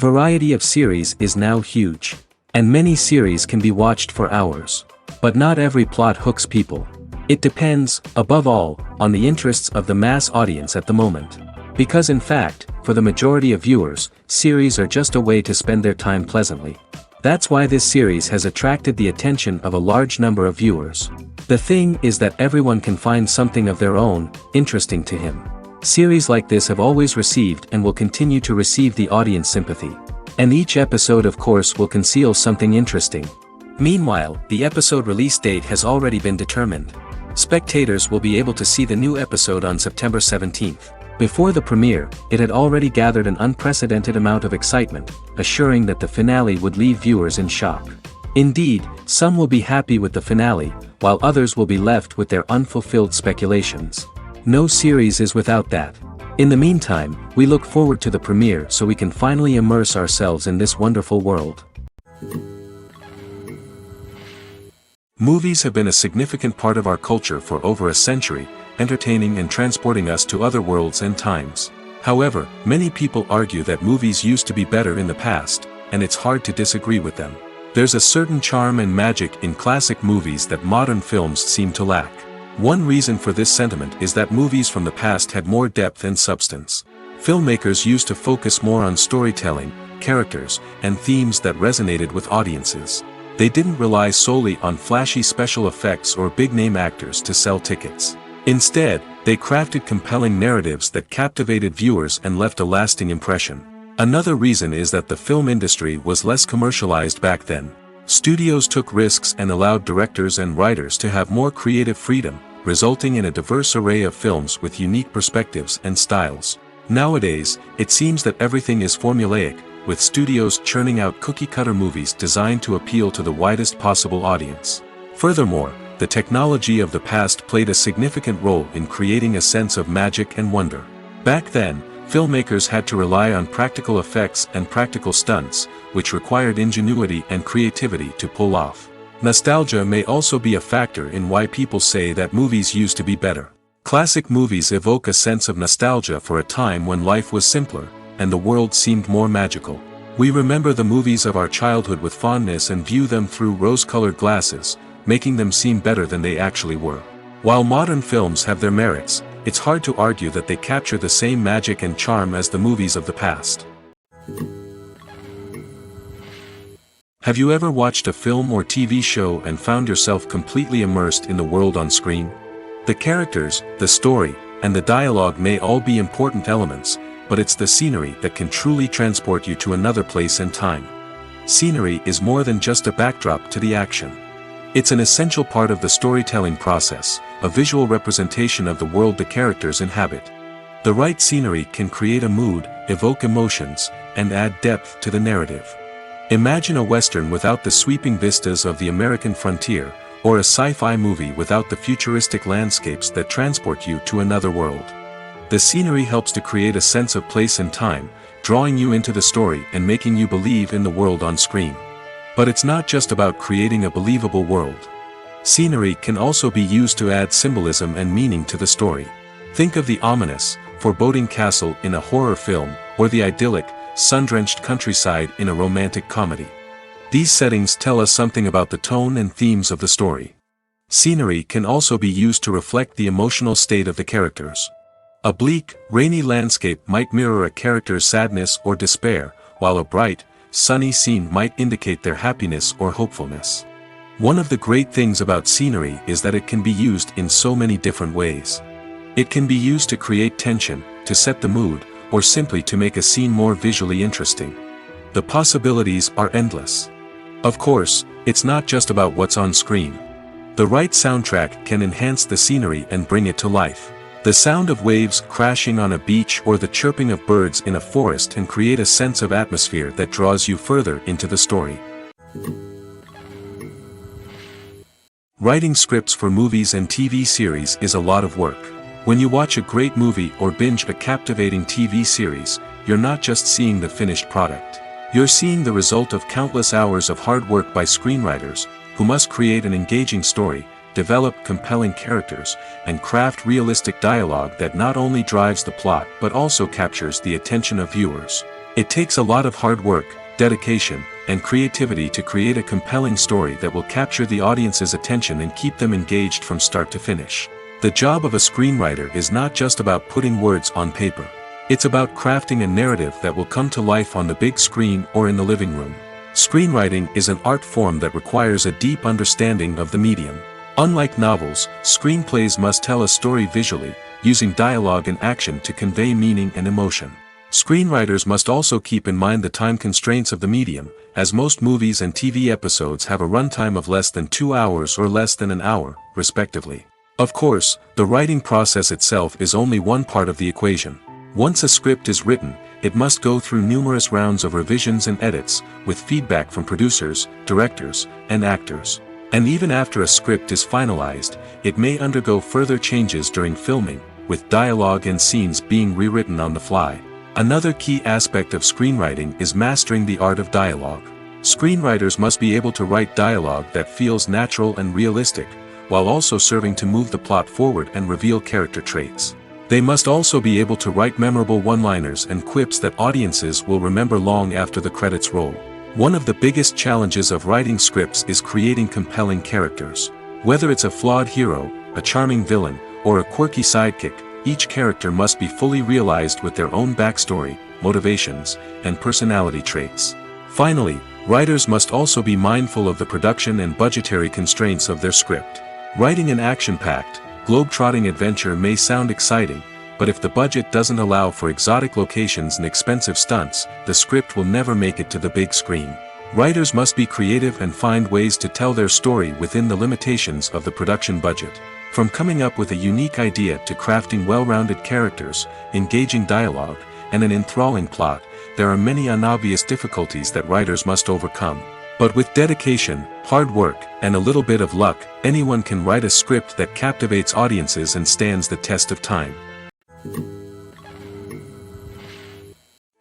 variety of series is now huge. And many series can be watched for hours. But not every plot hooks people. It depends, above all, on the interests of the mass audience at the moment. Because in fact, for the majority of viewers, series are just a way to spend their time pleasantly. That's why this series has attracted the attention of a large number of viewers. The thing is that everyone can find something of their own, interesting to him. Series like this have always received and will continue to receive the audience sympathy. And each episode of course will conceal something interesting. Meanwhile, the episode release date has already been determined. Spectators will be able to see the new episode on September 17th. Before the premiere, it had already gathered an unprecedented amount of excitement, assuring that the finale would leave viewers in shock. Indeed, some will be happy with the finale, while others will be left with their unfulfilled speculations. No series is without that. In the meantime, we look forward to the premiere so we can finally immerse ourselves in this wonderful world. Movies have been a significant part of our culture for over a century, entertaining and transporting us to other worlds and times. However, many people argue that movies used to be better in the past, and it's hard to disagree with them. There's a certain charm and magic in classic movies that modern films seem to lack. One reason for this sentiment is that movies from the past had more depth and substance. Filmmakers used to focus more on storytelling, characters, and themes that resonated with audiences. They didn't rely solely on flashy special effects or big-name actors to sell tickets. Instead, they crafted compelling narratives that captivated viewers and left a lasting impression. Another reason is that the film industry was less commercialized back then. Studios took risks and allowed directors and writers to have more creative freedom, resulting in a diverse array of films with unique perspectives and styles. Nowadays, it seems that everything is formulaic, with studios churning out cookie-cutter movies designed to appeal to the widest possible audience. Furthermore, the technology of the past played a significant role in creating a sense of magic and wonder. Back then, filmmakers had to rely on practical effects and practical stunts, which required ingenuity and creativity to pull off. Nostalgia may also be a factor in why people say that movies used to be better. Classic movies evoke a sense of nostalgia for a time when life was simpler, and the world seemed more magical. We remember the movies of our childhood with fondness and view them through rose-colored glasses, making them seem better than they actually were. While modern films have their merits, it's hard to argue that they capture the same magic and charm as the movies of the past. Have you ever watched a film or TV show and found yourself completely immersed in the world on screen? The characters, the story, and the dialogue may all be important elements, but it's the scenery that can truly transport you to another place and time. Scenery is more than just a backdrop to the action. It's an essential part of the storytelling process, a visual representation of the world the characters inhabit. The right scenery can create a mood, evoke emotions, and add depth to the narrative. Imagine a Western without the sweeping vistas of the American frontier, or a sci-fi movie without the futuristic landscapes that transport you to another world. The scenery helps to create a sense of place and time, drawing you into the story and making you believe in the world on screen. But it's not just about creating a believable world. Scenery can also be used to add symbolism and meaning to the story. Think of the ominous, foreboding castle in a horror film, or the idyllic, sun-drenched countryside in a romantic comedy. These settings tell us something about the tone and themes of the story. Scenery can also be used to reflect the emotional state of the characters. A bleak, rainy landscape might mirror a character's sadness or despair, while a bright, sunny scene might indicate their happiness or hopefulness. One of the great things about scenery is that it can be used in so many different ways. It can be used to create tension, to set the mood, or simply to make a scene more visually interesting. The possibilities are endless. Of course, it's not just about what's on screen. The right soundtrack can enhance the scenery and bring it to life. The sound of waves crashing on a beach or the chirping of birds in a forest can create a sense of atmosphere that draws you further into the story. Writing scripts for movies and TV series is a lot of work. When you watch a great movie or binge a captivating TV series, you're not just seeing the finished product. You're seeing the result of countless hours of hard work by screenwriters, who must create an engaging story, develop compelling characters, and craft realistic dialogue that not only drives the plot but also captures the attention of viewers. It takes a lot of hard work, dedication, and creativity to create a compelling story that will capture the audience's attention and keep them engaged from start to finish. The job of a screenwriter is not just about putting words on paper. It's about crafting a narrative that will come to life on the big screen or in the living room. Screenwriting is an art form that requires a deep understanding of the medium. Unlike novels, screenplays must tell a story visually, using dialogue and action to convey meaning and emotion. Screenwriters must also keep in mind the time constraints of the medium, as most movies and TV episodes have a runtime of less than 2 hours or less than an hour, respectively. Of course, the writing process itself is only one part of the equation. Once a script is written, it must go through numerous rounds of revisions and edits, with feedback from producers, directors, and actors. And even after a script is finalized, it may undergo further changes during filming, with dialogue and scenes being rewritten on the fly. Another key aspect of screenwriting is mastering the art of dialogue. Screenwriters must be able to write dialogue that feels natural and realistic, while also serving to move the plot forward and reveal character traits. They must also be able to write memorable one-liners and quips that audiences will remember long after the credits roll. One of the biggest challenges of writing scripts is creating compelling characters. Whether it's a flawed hero, a charming villain, or a quirky sidekick, each character must be fully realized with their own backstory, motivations, and personality traits. Finally, writers must also be mindful of the production and budgetary constraints of their script. Writing an action-packed, globe-trotting adventure may sound exciting, but if the budget doesn't allow for exotic locations and expensive stunts, the script will never make it to the big screen. Writers must be creative and find ways to tell their story within the limitations of the production budget. From coming up with a unique idea to crafting well-rounded characters, engaging dialogue, and an enthralling plot, there are many unobvious difficulties that writers must overcome. But with dedication, hard work, and a little bit of luck, anyone can write a script that captivates audiences and stands the test of time.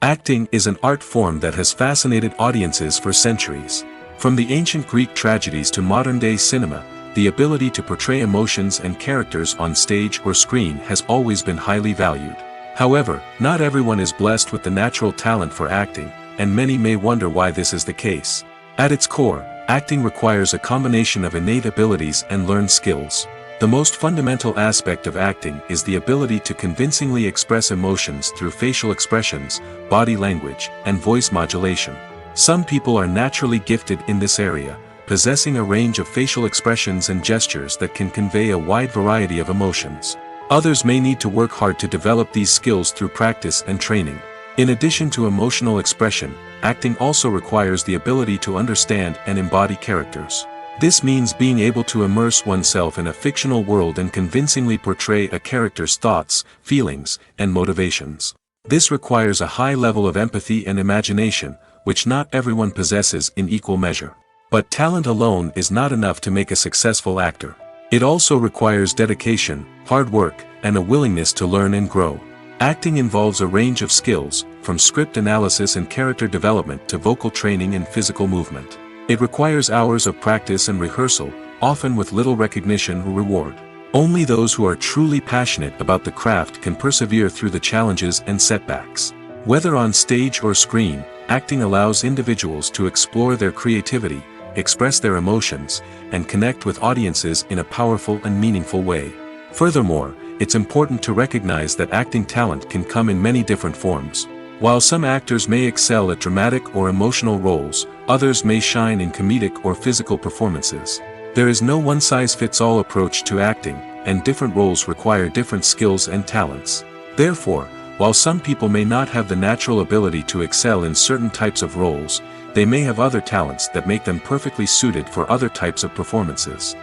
Acting is an art form that has fascinated audiences for centuries. From the ancient Greek tragedies to modern-day cinema, the ability to portray emotions and characters on stage or screen has always been highly valued. However, not everyone is blessed with the natural talent for acting, and many may wonder why this is the case. At its core, acting requires a combination of innate abilities and learned skills. The most fundamental aspect of acting is the ability to convincingly express emotions through facial expressions, body language, and voice modulation. Some people are naturally gifted in this area, possessing a range of facial expressions and gestures that can convey a wide variety of emotions. Others may need to work hard to develop these skills through practice and training. In addition to emotional expression, acting also requires the ability to understand and embody characters. This means being able to immerse oneself in a fictional world and convincingly portray a character's thoughts, feelings, and motivations. This requires a high level of empathy and imagination, which not everyone possesses in equal measure. But talent alone is not enough to make a successful actor. It also requires dedication, hard work, and a willingness to learn and grow. Acting involves a range of skills, from script analysis and character development to vocal training and physical movement. It requires hours of practice and rehearsal, often with little recognition or reward. Only those who are truly passionate about the craft can persevere through the challenges and setbacks. Whether on stage or screen, acting allows individuals to explore their creativity, express their emotions, and connect with audiences in a powerful and meaningful way. Furthermore, it's important to recognize that acting talent can come in many different forms. While some actors may excel at dramatic or emotional roles, others may shine in comedic or physical performances. There is no one-size-fits-all approach to acting, and different roles require different skills and talents. Therefore, while some people may not have the natural ability to excel in certain types of roles, they may have other talents that make them perfectly suited for other types of performances.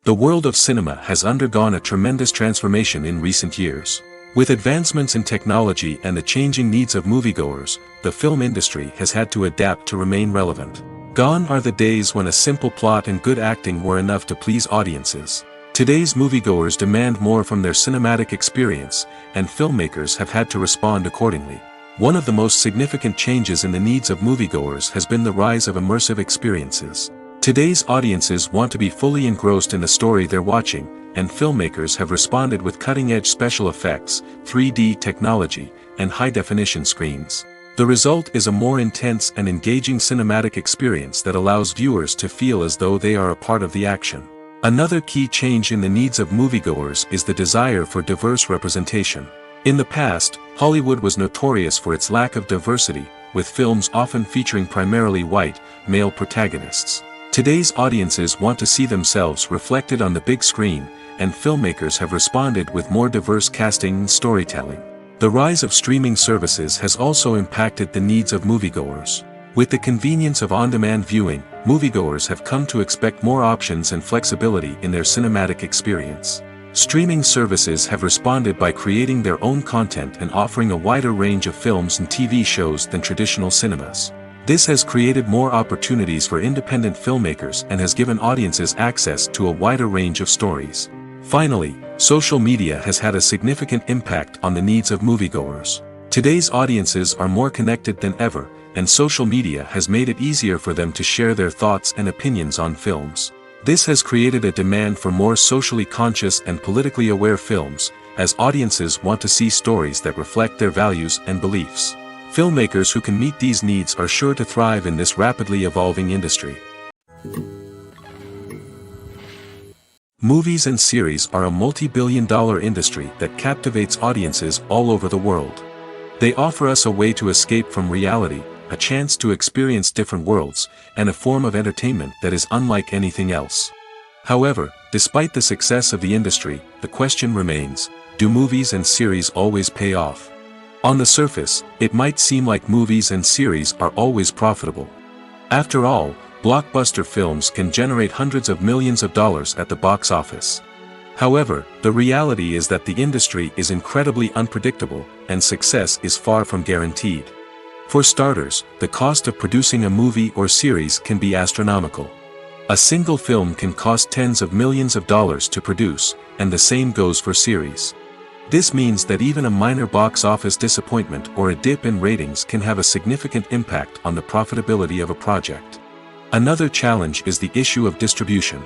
The world of cinema has undergone a tremendous transformation in recent years. With advancements in technology and the changing needs of moviegoers, the film industry has had to adapt to remain relevant. Gone are the days when a simple plot and good acting were enough to please audiences. Today's moviegoers demand more from their cinematic experience, and filmmakers have had to respond accordingly. One of the most significant changes in the needs of moviegoers has been the rise of immersive experiences. Today's audiences want to be fully engrossed in the story they're watching, and filmmakers have responded with cutting-edge special effects, 3D technology, and high-definition screens. The result is a more intense and engaging cinematic experience that allows viewers to feel as though they are a part of the action. Another key change in the needs of moviegoers is the desire for diverse representation. In the past, Hollywood was notorious for its lack of diversity, with films often featuring primarily white, male protagonists. Today's audiences want to see themselves reflected on the big screen, and filmmakers have responded with more diverse casting and storytelling. The rise of streaming services has also impacted the needs of moviegoers. With the convenience of on-demand viewing, moviegoers have come to expect more options and flexibility in their cinematic experience. Streaming services have responded by creating their own content and offering a wider range of films and TV shows than traditional cinemas. This has created more opportunities for independent filmmakers and has given audiences access to a wider range of stories. Finally, social media has had a significant impact on the needs of moviegoers. Today's audiences are more connected than ever, and social media has made it easier for them to share their thoughts and opinions on films. This has created a demand for more socially conscious and politically aware films, as audiences want to see stories that reflect their values and beliefs. Filmmakers who can meet these needs are sure to thrive in this rapidly evolving industry. Movies and series are a multi-billion-dollar industry that captivates audiences all over the world. They offer us a way to escape from reality, a chance to experience different worlds, and a form of entertainment that is unlike anything else. However, despite the success of the industry, the question remains, do movies and series always pay off? On the surface, it might seem like movies and series are always profitable. After all, blockbuster films can generate hundreds of millions of dollars at the box office. However, the reality is that the industry is incredibly unpredictable, and success is far from guaranteed. For starters, the cost of producing a movie or series can be astronomical. A single film can cost tens of millions of dollars to produce, and the same goes for series. This means that even a minor box office disappointment or a dip in ratings can have a significant impact on the profitability of a project. Another challenge is the issue of distribution.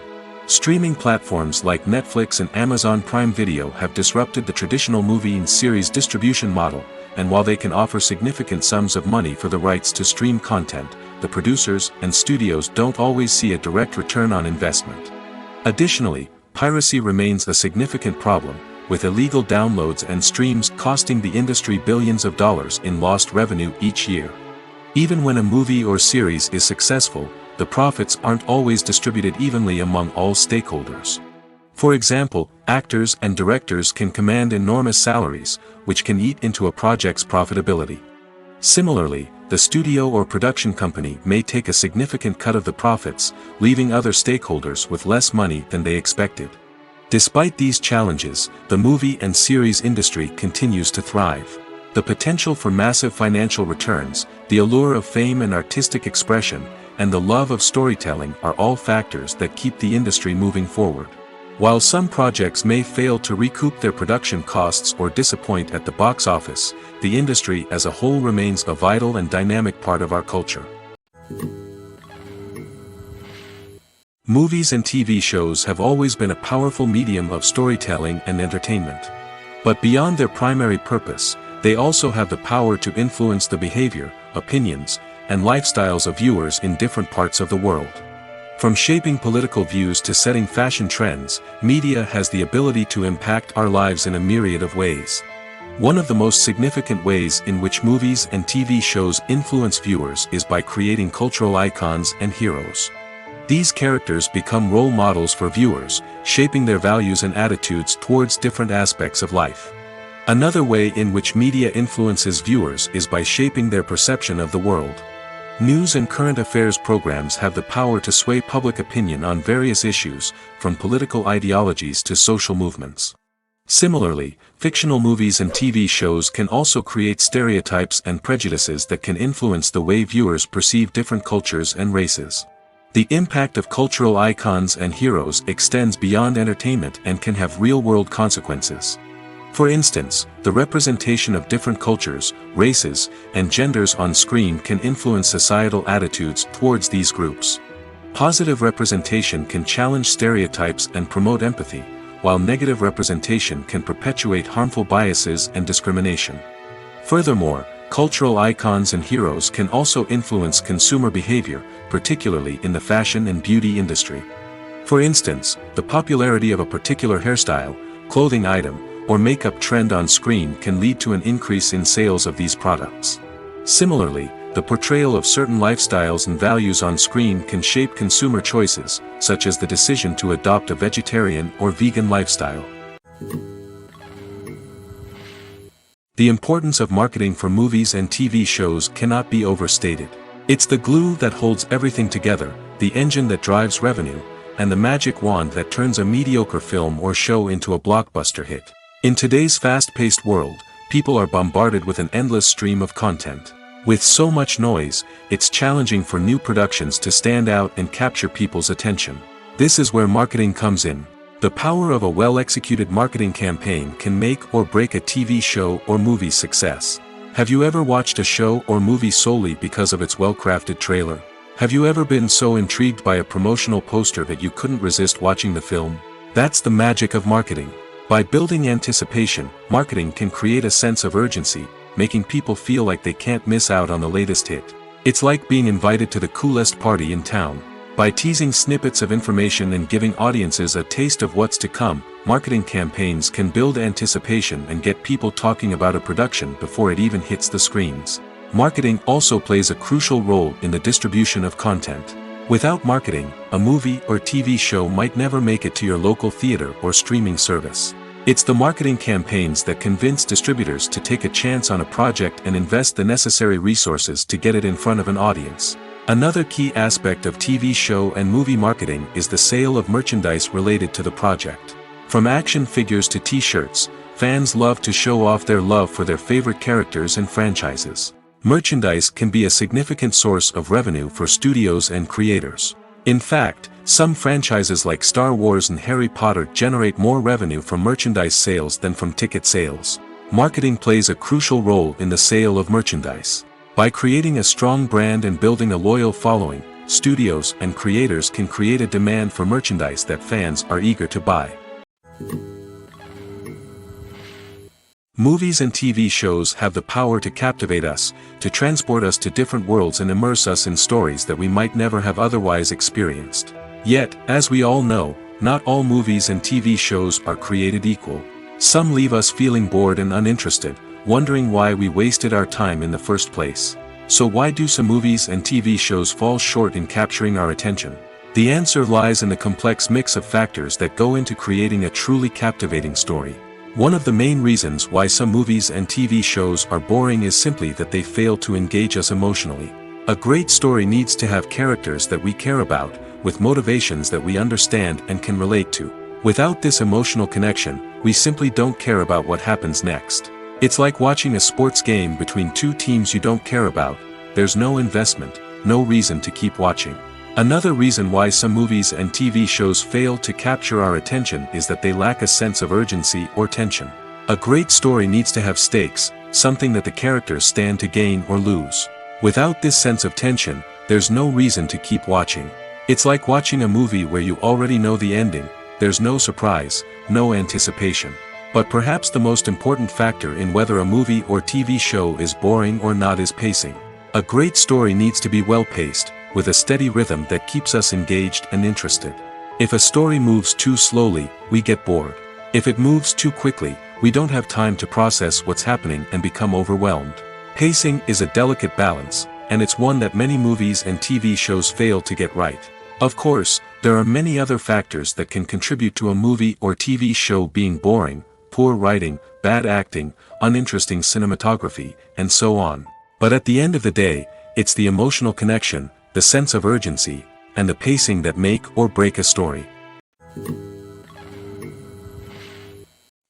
Streaming platforms like Netflix and Amazon Prime Video have disrupted the traditional movie and series distribution model, and while they can offer significant sums of money for the rights to stream content, the producers and studios don't always see a direct return on investment. Additionally, piracy remains a significant problem, with illegal downloads and streams costing the industry billions of dollars in lost revenue each year. Even when a movie or series is successful, the profits aren't always distributed evenly among all stakeholders. For example, actors and directors can command enormous salaries, which can eat into a project's profitability. Similarly, the studio or production company may take a significant cut of the profits, leaving other stakeholders with less money than they expected. Despite these challenges, the movie and series industry continues to thrive. The potential for massive financial returns, the allure of fame and artistic expression, and the love of storytelling are all factors that keep the industry moving forward. While some projects may fail to recoup their production costs or disappoint at the box office, the industry as a whole remains a vital and dynamic part of our culture. Movies and TV shows have always been a powerful medium of storytelling and entertainment. But beyond their primary purpose, they also have the power to influence the behavior, opinions, and lifestyles of viewers in different parts of the world. From shaping political views to setting fashion trends, media has the ability to impact our lives in a myriad of ways. One of the most significant ways in which movies and TV shows influence viewers is by creating cultural icons and heroes. These characters become role models for viewers, shaping their values and attitudes towards different aspects of life. Another way in which media influences viewers is by shaping their perception of the world. News and current affairs programs have the power to sway public opinion on various issues, from political ideologies to social movements. Similarly, fictional movies and TV shows can also create stereotypes and prejudices that can influence the way viewers perceive different cultures and races. The impact of cultural icons and heroes extends beyond entertainment and can have real-world consequences. For instance, the representation of different cultures, races, and genders on screen can influence societal attitudes towards these groups. Positive representation can challenge stereotypes and promote empathy, while negative representation can perpetuate harmful biases and discrimination. Furthermore, cultural icons and heroes can also influence consumer behavior, particularly in the fashion and beauty industry. For instance, the popularity of a particular hairstyle, clothing item, or makeup trend on screen can lead to an increase in sales of these products. Similarly, the portrayal of certain lifestyles and values on screen can shape consumer choices, such as the decision to adopt a vegetarian or vegan lifestyle. The importance of marketing for movies and TV shows cannot be overstated. It's the glue that holds everything together, the engine that drives revenue, and the magic wand that turns a mediocre film or show into a blockbuster hit. In today's fast-paced world, people are bombarded with an endless stream of content. With so much noise, it's challenging for new productions to stand out and capture people's attention. This is where marketing comes in. The power of a well-executed marketing campaign can make or break a TV show or movie's success. Have you ever watched a show or movie solely because of its well-crafted trailer? Have you ever been so intrigued by a promotional poster that you couldn't resist watching the film? That's the magic of marketing. By building anticipation, marketing can create a sense of urgency, making people feel like they can't miss out on the latest hit. It's like being invited to the coolest party in town. By teasing snippets of information and giving audiences a taste of what's to come, marketing campaigns can build anticipation and get people talking about a production before it even hits the screens. Marketing also plays a crucial role in the distribution of content. Without marketing, a movie or TV show might never make it to your local theater or streaming service. It's the marketing campaigns that convince distributors to take a chance on a project and invest the necessary resources to get it in front of an audience. Another key aspect of TV show and movie marketing is the sale of merchandise related to the project. From action figures to t-shirts, fans love to show off their love for their favorite characters and franchises. Merchandise can be a significant source of revenue for studios and creators. In fact, some franchises like Star Wars and Harry Potter generate more revenue from merchandise sales than from ticket sales. Marketing plays a crucial role in the sale of merchandise. By creating a strong brand and building a loyal following, studios and creators can create a demand for merchandise that fans are eager to buy. Movies and TV shows have the power to captivate us, to transport us to different worlds and immerse us in stories that we might never have otherwise experienced. Yet, as we all know, not all movies and TV shows are created equal. Some leave us feeling bored and uninterested, wondering why we wasted our time in the first place. So why do some movies and TV shows fall short in capturing our attention? The answer lies in the complex mix of factors that go into creating a truly captivating story. One of the main reasons why some movies and TV shows are boring is simply that they fail to engage us emotionally. A great story needs to have characters that we care about, with motivations that we understand and can relate to. Without this emotional connection, we simply don't care about what happens next. It's like watching a sports game between two teams you don't care about. There's no investment, no reason to keep watching. Another reason why some movies and TV shows fail to capture our attention is that they lack a sense of urgency or tension. A great story needs to have stakes, something that the characters stand to gain or lose. Without this sense of tension, there's no reason to keep watching. It's like watching a movie where you already know the ending. There's no surprise, no anticipation. But perhaps the most important factor in whether a movie or TV show is boring or not is pacing. A great story needs to be well-paced, with a steady rhythm that keeps us engaged and interested. If a story moves too slowly, we get bored. If it moves too quickly, we don't have time to process what's happening and become overwhelmed. Pacing is a delicate balance, and it's one that many movies and TV shows fail to get right. Of course, there are many other factors that can contribute to a movie or TV show being boring: poor writing, bad acting, uninteresting cinematography, and so on. But at the end of the day, it's the emotional connection, the sense of urgency, and the pacing that make or break a story.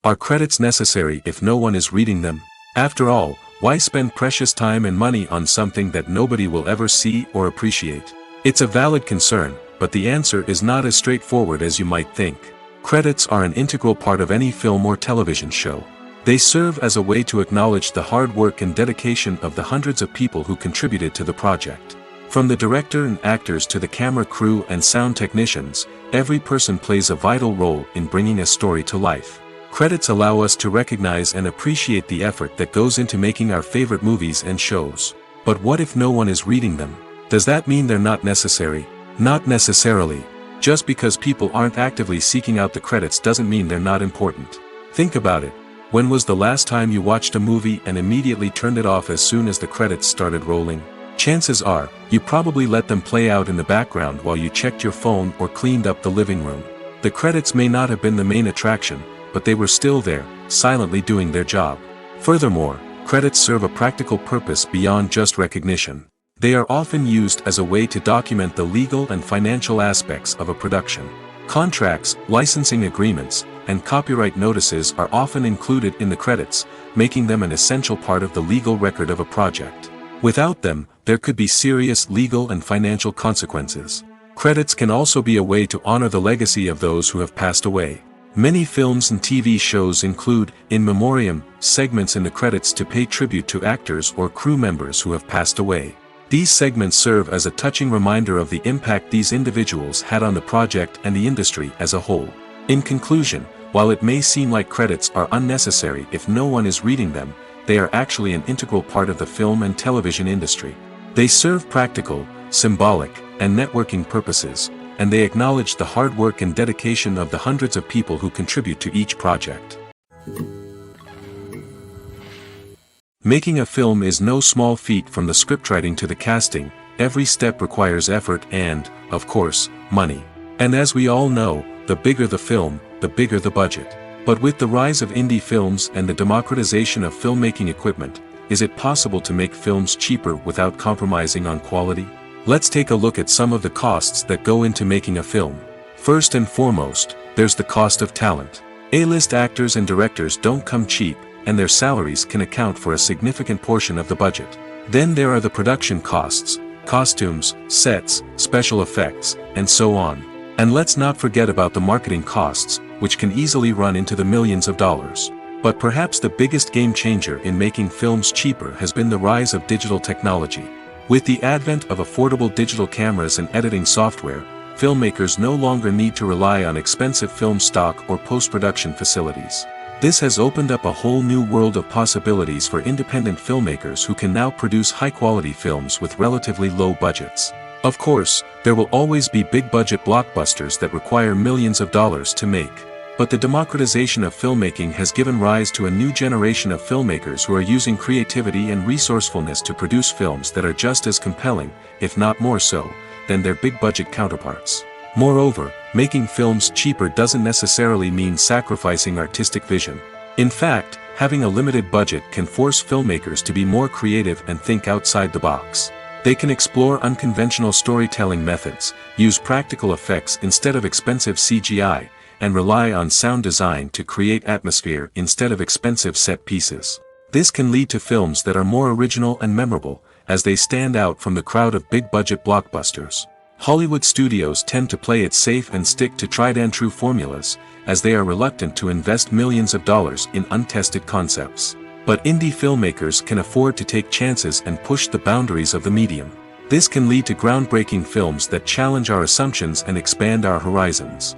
Are credits necessary if no one is reading them? After all, why spend precious time and money on something that nobody will ever see or appreciate? It's a valid concern, but the answer is not as straightforward as you might think. Credits are an integral part of any film or television show. They serve as a way to acknowledge the hard work and dedication of the hundreds of people who contributed to the project. From the director and actors to the camera crew and sound technicians, every person plays a vital role in bringing a story to life. Credits allow us to recognize and appreciate the effort that goes into making our favorite movies and shows. But what if no one is reading them? Does that mean they're not necessary? Not necessarily. Just because people aren't actively seeking out the credits doesn't mean they're not important. Think about it. When was the last time you watched a movie and immediately turned it off as soon as the credits started rolling? Chances are, you probably let them play out in the background while you checked your phone or cleaned up the living room. The credits may not have been the main attraction, but they were still there, silently doing their job. Furthermore, credits serve a practical purpose beyond just recognition. They are often used as a way to document the legal and financial aspects of a production. Contracts, licensing agreements, and copyright notices are often included in the credits, making them an essential part of the legal record of a project. Without them, there could be serious legal and financial consequences. Credits can also be a way to honor the legacy of those who have passed away. Many films and TV shows include, in memoriam, segments in the credits to pay tribute to actors or crew members who have passed away. These segments serve as a touching reminder of the impact these individuals had on the project and the industry as a whole. In conclusion, while it may seem like credits are unnecessary if no one is reading them, they are actually an integral part of the film and television industry. They serve practical, symbolic, and networking purposes, and they acknowledge the hard work and dedication of the hundreds of people who contribute to each project. Making a film is no small feat. From the scriptwriting to the casting, every step requires effort and, of course, money. And as we all know, the bigger the film, the bigger the budget. But with the rise of indie films and the democratization of filmmaking equipment, is it possible to make films cheaper without compromising on quality? Let's take a look at some of the costs that go into making a film. First and foremost, there's the cost of talent. A-list actors and directors don't come cheap, and their salaries can account for a significant portion of the budget. Then there are the production costs, costumes, sets, special effects, and so on. And let's not forget about the marketing costs, which can easily run into the millions of dollars. But perhaps the biggest game changer in making films cheaper has been the rise of digital technology. With the advent of affordable digital cameras and editing software, filmmakers no longer need to rely on expensive film stock or post-production facilities. This has opened up a whole new world of possibilities for independent filmmakers who can now produce high-quality films with relatively low budgets. Of course, there will always be big-budget blockbusters that require millions of dollars to make. But the democratization of filmmaking has given rise to a new generation of filmmakers who are using creativity and resourcefulness to produce films that are just as compelling, if not more so, than their big-budget counterparts. Moreover, making films cheaper doesn't necessarily mean sacrificing artistic vision. In fact, having a limited budget can force filmmakers to be more creative and think outside the box. They can explore unconventional storytelling methods, use practical effects instead of expensive CGI, and rely on sound design to create atmosphere instead of expensive set pieces. This can lead to films that are more original and memorable, as they stand out from the crowd of big-budget blockbusters. Hollywood studios tend to play it safe and stick to tried-and-true formulas, as they are reluctant to invest millions of dollars in untested concepts. But indie filmmakers can afford to take chances and push the boundaries of the medium. This can lead to groundbreaking films that challenge our assumptions and expand our horizons.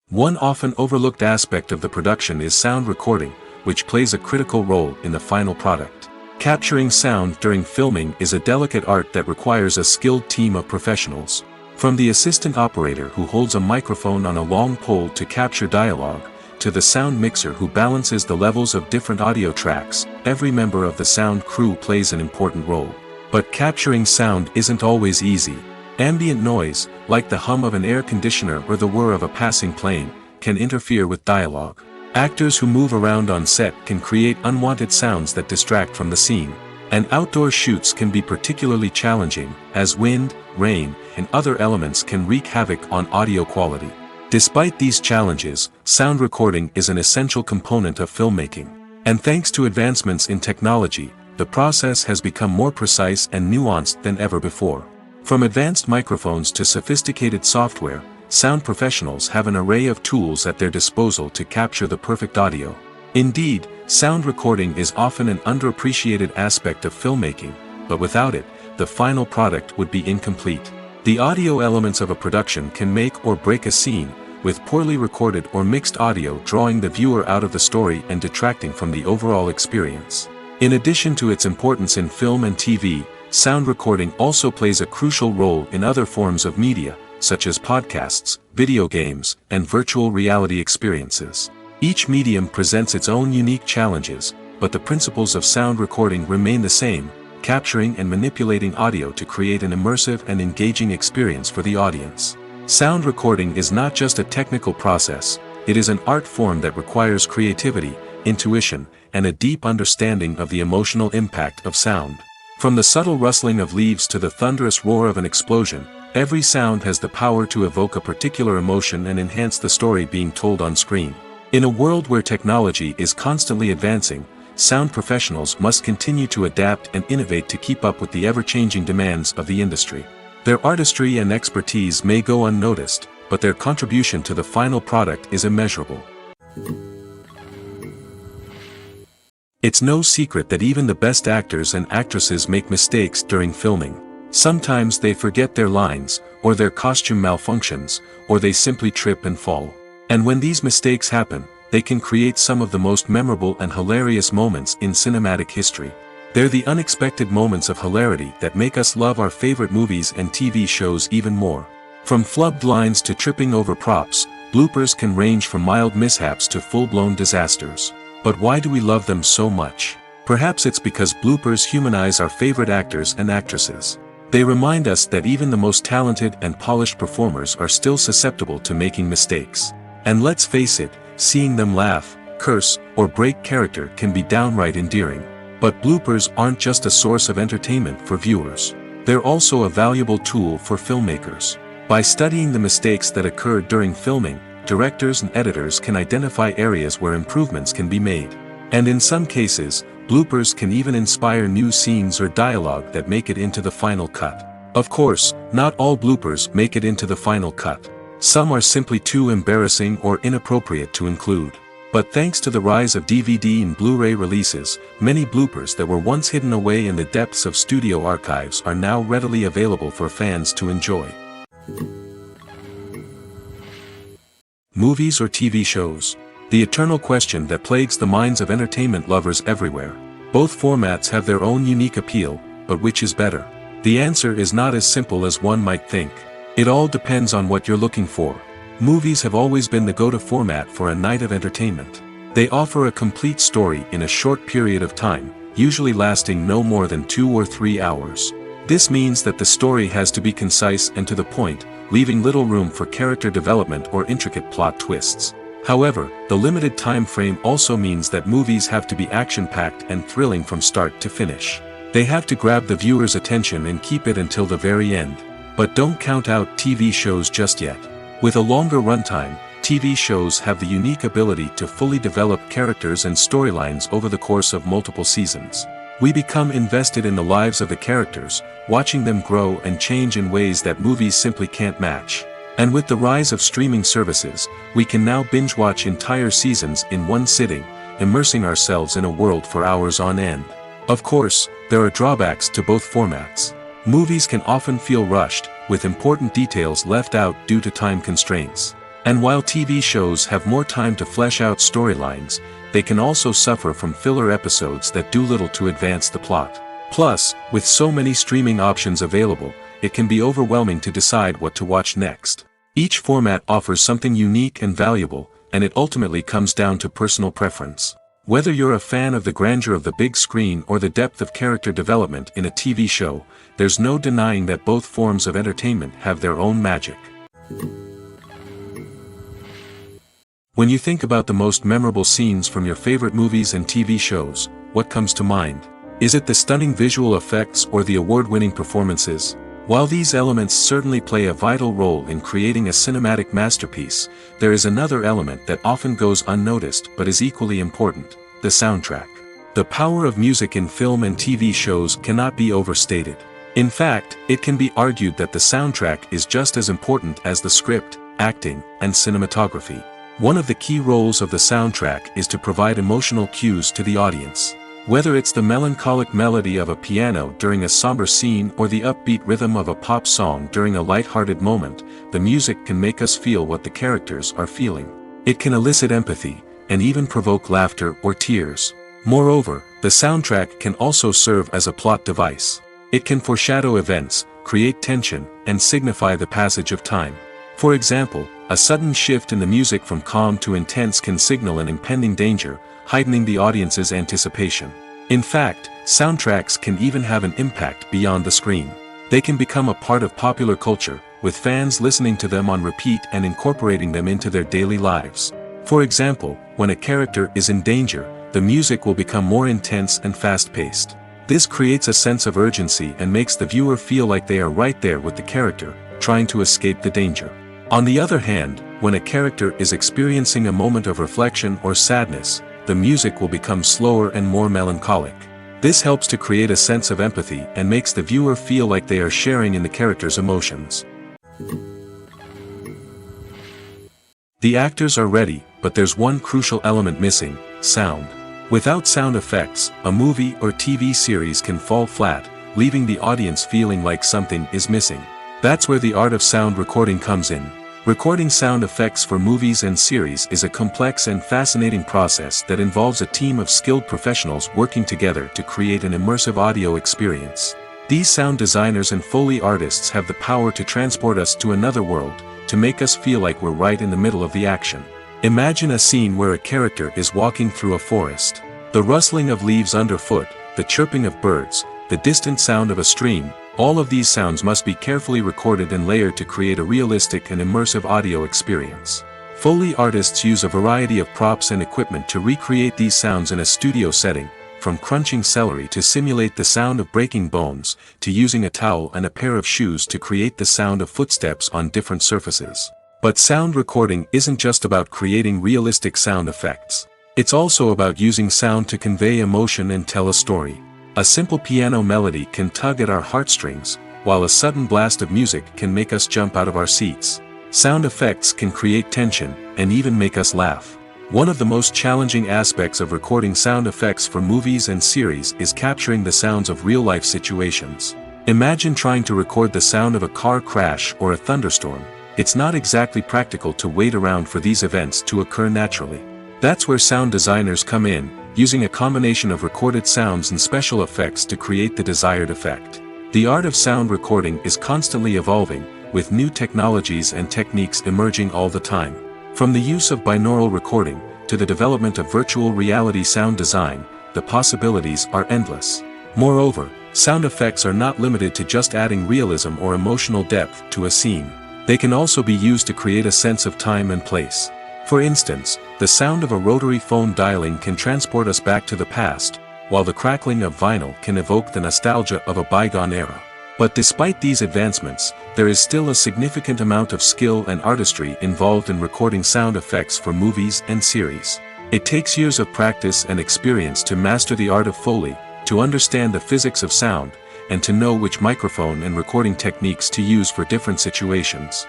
One often overlooked aspect of the production is sound recording, which plays a critical role in the final product. Capturing sound during filming is a delicate art that requires a skilled team of professionals. From the assistant operator who holds a microphone on a long pole to capture dialogue, to the sound mixer who balances the levels of different audio tracks, every member of the sound crew plays an important role. But capturing sound isn't always easy. Ambient noise, like the hum of an air conditioner or the whir of a passing plane, can interfere with dialogue. Actors who move around on set can create unwanted sounds that distract from the scene. And outdoor shoots can be particularly challenging, as wind, rain, and other elements can wreak havoc on audio quality. Despite these challenges, sound recording is an essential component of filmmaking. And thanks to advancements in technology, the process has become more precise and nuanced than ever before. From advanced microphones to sophisticated software, sound professionals have an array of tools at their disposal to capture the perfect audio. Indeed, Sound recording is often an underappreciated aspect of filmmaking, but without it, the final product would be incomplete. The audio elements of a production can make or break a scene, with poorly recorded or mixed audio drawing the viewer out of the story and detracting from the overall experience. In addition to its importance in film and TV, sound recording also plays a crucial role in other forms of media, such as podcasts, video games, and virtual reality experiences. Each medium presents its own unique challenges, but the principles of sound recording remain the same, capturing and manipulating audio to create an immersive and engaging experience for the audience. Sound recording is not just a technical process, it is an art form that requires creativity, intuition, and a deep understanding of the emotional impact of sound. From the subtle rustling of leaves to the thunderous roar of an explosion, every sound has the power to evoke a particular emotion and enhance the story being told on screen. In a world where technology is constantly advancing, sound professionals must continue to adapt and innovate to keep up with the ever-changing demands of the industry. Their artistry and expertise may go unnoticed, but their contribution to the final product is immeasurable. It's no secret that even the best actors and actresses make mistakes during filming. Sometimes they forget their lines, or their costume malfunctions, or they simply trip and fall. And when these mistakes happen, they can create some of the most memorable and hilarious moments in cinematic history. They're the unexpected moments of hilarity that make us love our favorite movies and TV shows even more. From flubbed lines to tripping over props, bloopers can range from mild mishaps to full-blown disasters. But why do we love them so much? Perhaps it's because bloopers humanize our favorite actors and actresses. They remind us that even the most talented and polished performers are still susceptible to making mistakes. And let's face it, seeing them laugh, curse, or break character can be downright endearing. But bloopers aren't just a source of entertainment for viewers. They're also a valuable tool for filmmakers. By studying the mistakes that occur during filming, directors and editors can identify areas where improvements can be made. And in some cases, bloopers can even inspire new scenes or dialogue that make it into the final cut. Of course, not all bloopers make it into the final cut. Some are simply too embarrassing or inappropriate to include. But thanks to the rise of DVD and Blu-ray releases, many bloopers that were once hidden away in the depths of studio archives are now readily available for fans to enjoy. Movies or TV shows? The eternal question that plagues the minds of entertainment lovers everywhere. Both formats have their own unique appeal, but which is better? The answer is not as simple as one might think. It all depends on what you're looking for. Movies have always been the go-to format for a night of entertainment. They offer a complete story in a short period of time, usually lasting no more than 2 or 3 hours. This means that the story has to be concise and to the point, leaving little room for character development or intricate plot twists. However, the limited time frame also means that movies have to be action-packed and thrilling from start to finish. They have to grab the viewer's attention and keep it until the very end. But don't count out TV shows just yet. With a longer runtime, TV shows have the unique ability to fully develop characters and storylines over the course of multiple seasons. We become invested in the lives of the characters, watching them grow and change in ways that movies simply can't match. And with the rise of streaming services, we can now binge-watch entire seasons in one sitting, immersing ourselves in a world for hours on end. Of course, there are drawbacks to both formats. Movies can often feel rushed, with important details left out due to time constraints. And while TV shows have more time to flesh out storylines, they can also suffer from filler episodes that do little to advance the plot. Plus, with so many streaming options available, it can be overwhelming to decide what to watch next. Each format offers something unique and valuable, and it ultimately comes down to personal preference. Whether you're a fan of the grandeur of the big screen or the depth of character development in a TV show, there's no denying that both forms of entertainment have their own magic. When you think about the most memorable scenes from your favorite movies and TV shows, what comes to mind? Is it the stunning visual effects or the award-winning performances? While these elements certainly play a vital role in creating a cinematic masterpiece, there is another element that often goes unnoticed but is equally important: the soundtrack. The power of music in film and TV shows cannot be overstated. In fact, it can be argued that the soundtrack is just as important as the script, acting, and cinematography. One of the key roles of the soundtrack is to provide emotional cues to the audience. Whether it's the melancholic melody of a piano during a somber scene or the upbeat rhythm of a pop song during a light-hearted moment, the music can make us feel what the characters are feeling. It can elicit empathy, and even provoke laughter or tears. Moreover, the soundtrack can also serve as a plot device. It can foreshadow events, create tension, and signify the passage of time. For example, a sudden shift in the music from calm to intense can signal an impending danger, heightening the audience's anticipation. In fact, soundtracks can even have an impact beyond the screen. They can become a part of popular culture, with fans listening to them on repeat and incorporating them into their daily lives. For example, when a character is in danger, the music will become more intense and fast-paced. This creates a sense of urgency and makes the viewer feel like they are right there with the character, trying to escape the danger. On the other hand, when a character is experiencing a moment of reflection or sadness, the music will become slower and more melancholic. This helps to create a sense of empathy and makes the viewer feel like they are sharing in the character's emotions. The actors are ready, but there's one crucial element missing: sound. Without sound effects, a movie or TV series can fall flat, leaving the audience feeling like something is missing. That's where the art of sound recording comes in. Recording sound effects for movies and series is a complex and fascinating process that involves a team of skilled professionals working together to create an immersive audio experience. These sound designers and Foley artists have the power to transport us to another world, to make us feel like we're right in the middle of the action. Imagine a scene where a character is walking through a forest. The rustling of leaves underfoot, the chirping of birds, the distant sound of a stream, all of these sounds must be carefully recorded and layered to create a realistic and immersive audio experience. Foley artists use a variety of props and equipment to recreate these sounds in a studio setting, from crunching celery to simulate the sound of breaking bones, to using a towel and a pair of shoes to create the sound of footsteps on different surfaces. But sound recording isn't just about creating realistic sound effects. It's also about using sound to convey emotion and tell a story. A simple piano melody can tug at our heartstrings, while a sudden blast of music can make us jump out of our seats. Sound effects can create tension, and even make us laugh. One of the most challenging aspects of recording sound effects for movies and series is capturing the sounds of real-life situations. Imagine trying to record the sound of a car crash or a thunderstorm. It's not exactly practical to wait around for these events to occur naturally. That's where sound designers come in, using a combination of recorded sounds and special effects to create the desired effect. The art of sound recording is constantly evolving, with new technologies and techniques emerging all the time. From the use of binaural recording, to the development of virtual reality sound design, the possibilities are endless. Moreover, sound effects are not limited to just adding realism or emotional depth to a scene. They can also be used to create a sense of time and place. For instance, the sound of a rotary phone dialing can transport us back to the past, while the crackling of vinyl can evoke the nostalgia of a bygone era. But despite these advancements, there is still a significant amount of skill and artistry involved in recording sound effects for movies and series. It takes years of practice and experience to master the art of Foley, to understand the physics of sound, and to know which microphone and recording techniques to use for different situations.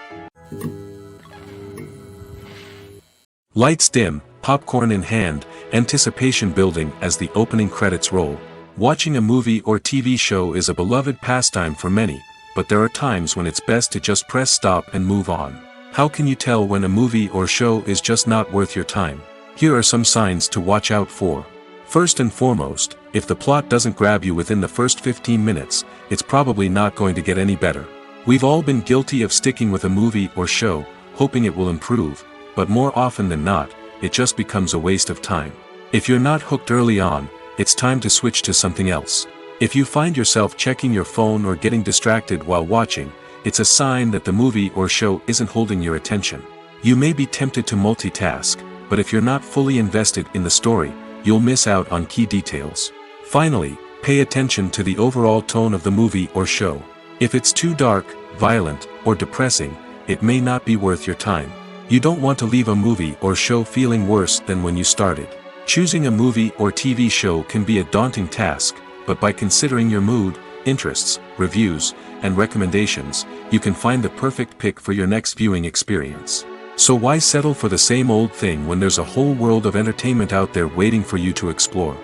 Lights dim, popcorn in hand, anticipation building as the opening credits roll. Watching a movie or TV show is a beloved pastime for many, but there are times when it's best to just press stop and move on. How can you tell when a movie or show is just not worth your time? Here are some signs to watch out for. First and foremost, if the plot doesn't grab you within the first 15 minutes, it's probably not going to get any better. We've all been guilty of sticking with a movie or show, hoping it will improve, but more often than not, it just becomes a waste of time. If you're not hooked early on, it's time to switch to something else. If you find yourself checking your phone or getting distracted while watching, it's a sign that the movie or show isn't holding your attention. You may be tempted to multitask, but if you're not fully invested in the story, you'll miss out on key details. Finally, pay attention to the overall tone of the movie or show. If it's too dark, violent, or depressing, it may not be worth your time. You don't want to leave a movie or show feeling worse than when you started. Choosing a movie or TV show can be a daunting task, but by considering your mood, interests, reviews, and recommendations, you can find the perfect pick for your next viewing experience. So why settle for the same old thing when there's a whole world of entertainment out there waiting for you to explore?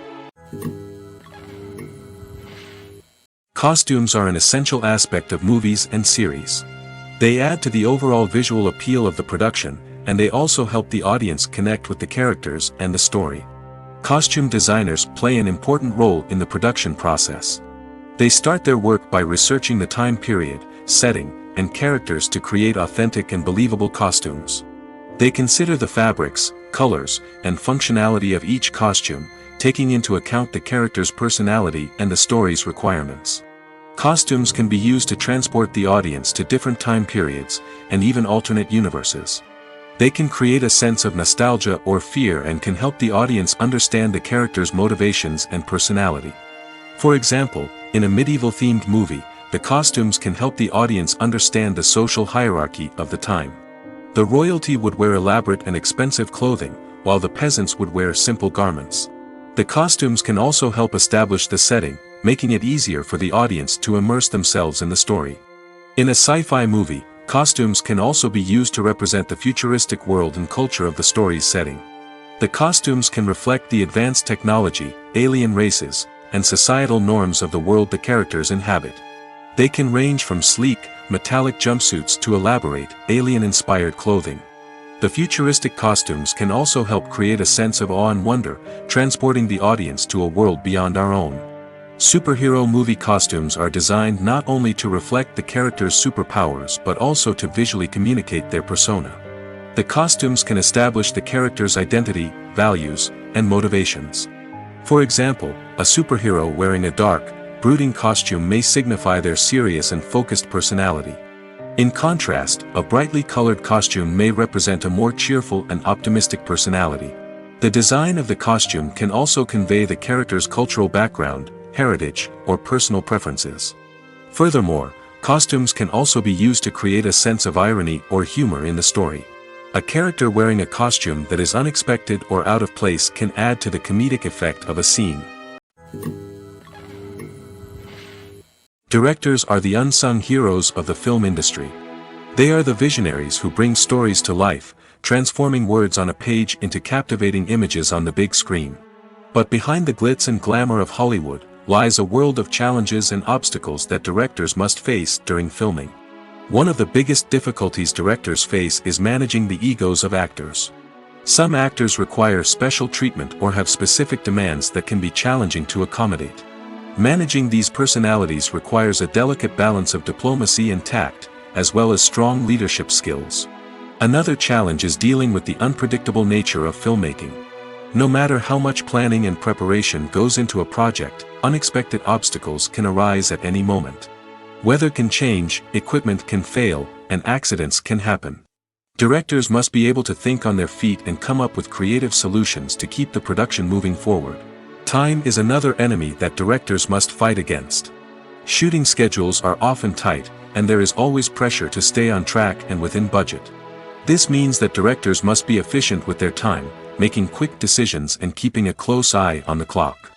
Costumes are an essential aspect of movies and series. They add to the overall visual appeal of the production, and they also help the audience connect with the characters and the story. Costume designers play an important role in the production process. They start their work by researching the time period, setting, and characters to create authentic and believable costumes. They consider the fabrics, colors, and functionality of each costume, taking into account the character's personality and the story's requirements. Costumes can be used to transport the audience to different time periods, and even alternate universes. They can create a sense of nostalgia or fear and can help the audience understand the character's motivations and personality. For example, in a medieval-themed movie, the costumes can help the audience understand the social hierarchy of the time. The royalty would wear elaborate and expensive clothing, while the peasants would wear simple garments. The costumes can also help establish the setting, making it easier for the audience to immerse themselves in the story. In a sci-fi movie, costumes can also be used to represent the futuristic world and culture of the story's setting. The costumes can reflect the advanced technology, alien races, and societal norms of the world the characters inhabit. They can range from sleek, metallic jumpsuits to elaborate, alien-inspired clothing. The futuristic costumes can also help create a sense of awe and wonder, transporting the audience to a world beyond our own. Superhero movie costumes are designed not only to reflect the character's superpowers but also to visually communicate their persona. The costumes can establish the character's identity, values, and motivations. For example, a superhero wearing a dark, brooding costume may signify their serious and focused personality. In contrast, a brightly colored costume may represent a more cheerful and optimistic personality. The design of the costume can also convey the character's cultural background, heritage, or personal preferences. Furthermore, costumes can also be used to create a sense of irony or humor in the story. A character wearing a costume that is unexpected or out of place can add to the comedic effect of a scene. Directors are the unsung heroes of the film industry. They are the visionaries who bring stories to life, transforming words on a page into captivating images on the big screen. But behind the glitz and glamour of Hollywood, lies a world of challenges and obstacles that directors must face during filming. One of the biggest difficulties directors face is managing the egos of actors. Some actors require special treatment or have specific demands that can be challenging to accommodate. Managing these personalities requires a delicate balance of diplomacy and tact, as well as strong leadership skills. Another challenge is dealing with the unpredictable nature of filmmaking. No matter how much planning and preparation goes into a project, unexpected obstacles can arise at any moment. Weather can change, equipment can fail, and accidents can happen. Directors must be able to think on their feet and come up with creative solutions to keep the production moving forward. Time is another enemy that directors must fight against. Shooting schedules are often tight, and there is always pressure to stay on track and within budget. This means that directors must be efficient with their time, making quick decisions and keeping a close eye on the clock.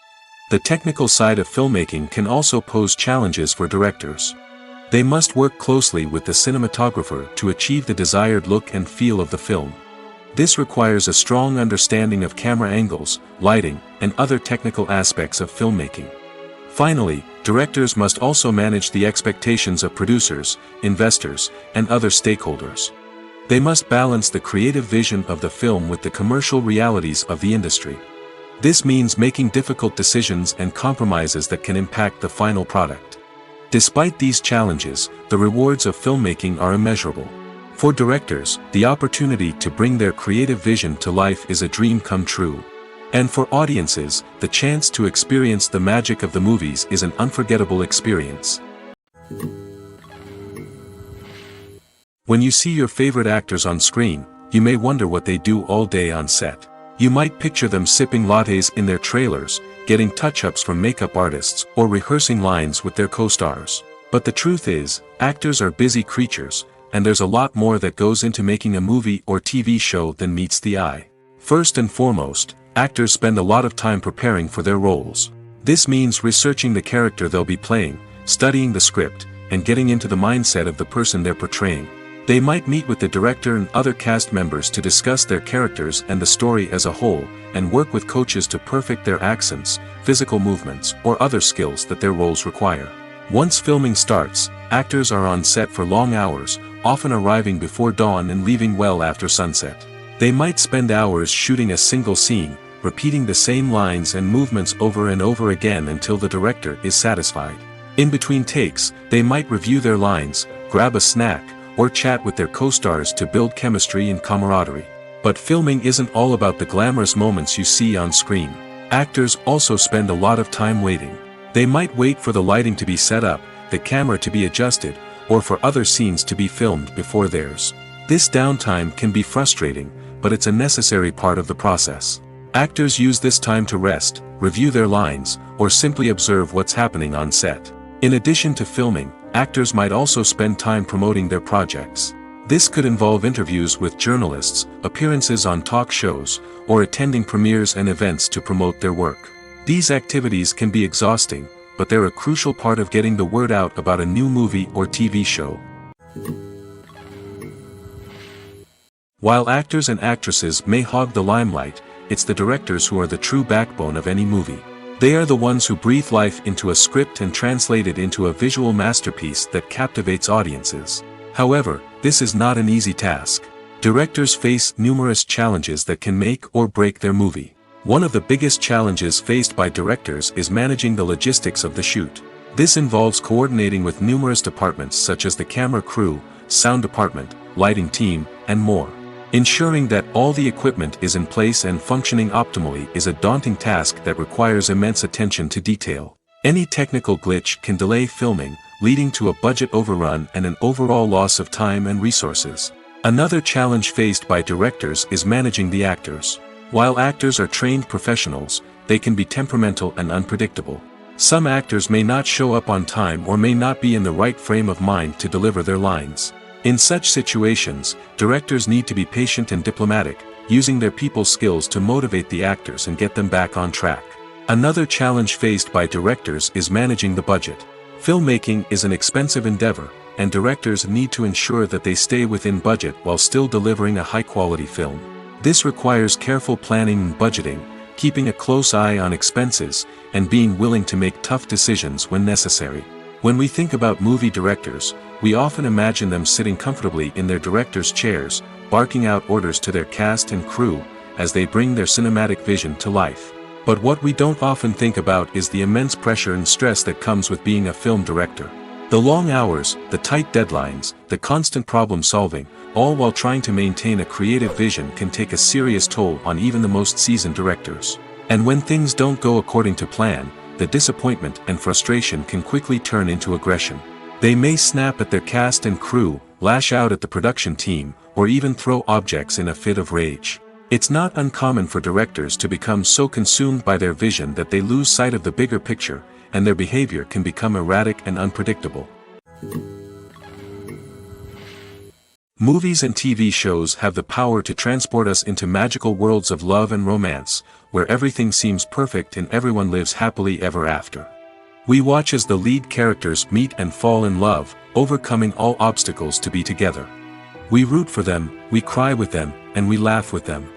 The technical side of filmmaking can also pose challenges for directors. They must work closely with the cinematographer to achieve the desired look and feel of the film. This requires a strong understanding of camera angles, lighting, and other technical aspects of filmmaking. Finally, directors must also manage the expectations of producers, investors, and other stakeholders. They must balance the creative vision of the film with the commercial realities of the industry. This means making difficult decisions and compromises that can impact the final product. Despite these challenges, the rewards of filmmaking are immeasurable. For directors, the opportunity to bring their creative vision to life is a dream come true. And for audiences, the chance to experience the magic of the movies is an unforgettable experience. When you see your favorite actors on screen, you may wonder what they do all day on set. You might picture them sipping lattes in their trailers, getting touch-ups from makeup artists, or rehearsing lines with their co-stars. But the truth is, actors are busy creatures, and there's a lot more that goes into making a movie or TV show than meets the eye. First and foremost, actors spend a lot of time preparing for their roles. This means researching the character they'll be playing, studying the script, and getting into the mindset of the person they're portraying. They might meet with the director and other cast members to discuss their characters and the story as a whole, and work with coaches to perfect their accents, physical movements, or other skills that their roles require. Once filming starts, actors are on set for long hours, often arriving before dawn and leaving well after sunset. They might spend hours shooting a single scene, repeating the same lines and movements over and over again until the director is satisfied. In between takes, they might review their lines, grab a snack, or chat with their co-stars to build chemistry and camaraderie. But filming isn't all about the glamorous moments you see on screen. Actors also spend a lot of time waiting. They might wait for the lighting to be set up, the camera to be adjusted, or for other scenes to be filmed before theirs. This downtime can be frustrating, but it's a necessary part of the process. Actors use this time to rest, review their lines, or simply observe what's happening on set. In addition to filming, actors might also spend time promoting their projects. This could involve interviews with journalists, appearances on talk shows, or attending premieres and events to promote their work. These activities can be exhausting, but they're a crucial part of getting the word out about a new movie or TV show. While actors and actresses may hog the limelight, it's the directors who are the true backbone of any movie. They are the ones who breathe life into a script and translate it into a visual masterpiece that captivates audiences. However, this is not an easy task. Directors face numerous challenges that can make or break their movie. One of the biggest challenges faced by directors is managing the logistics of the shoot. This involves coordinating with numerous departments such as the camera crew, sound department, lighting team, and more. Ensuring that all the equipment is in place and functioning optimally is a daunting task that requires immense attention to detail. Any technical glitch can delay filming, leading to a budget overrun and an overall loss of time and resources. Another challenge faced by directors is managing the actors. While actors are trained professionals, they can be temperamental and unpredictable. Some actors may not show up on time or may not be in the right frame of mind to deliver their lines. In such situations, directors need to be patient and diplomatic, using their people skills to motivate the actors and get them back on track. Another challenge faced by directors is managing the budget. Filmmaking is an expensive endeavor, and directors need to ensure that they stay within budget while still delivering a high-quality film. This requires careful planning and budgeting, keeping a close eye on expenses, and being willing to make tough decisions when necessary. When we think about movie directors, we often imagine them sitting comfortably in their director's chairs, barking out orders to their cast and crew, as they bring their cinematic vision to life. But what we don't often think about is the immense pressure and stress that comes with being a film director. The long hours, the tight deadlines, the constant problem solving, all while trying to maintain a creative vision can take a serious toll on even the most seasoned directors. And when things don't go according to plan, the disappointment and frustration can quickly turn into aggression. They may snap at their cast and crew, lash out at the production team, or even throw objects in a fit of rage. It's not uncommon for directors to become so consumed by their vision that they lose sight of the bigger picture, and their behavior can become erratic and unpredictable. Movies and TV shows have the power to transport us into magical worlds of love and romance, where everything seems perfect and everyone lives happily ever after. We watch as the lead characters meet and fall in love, overcoming all obstacles to be together. We root for them, we cry with them, and we laugh with them.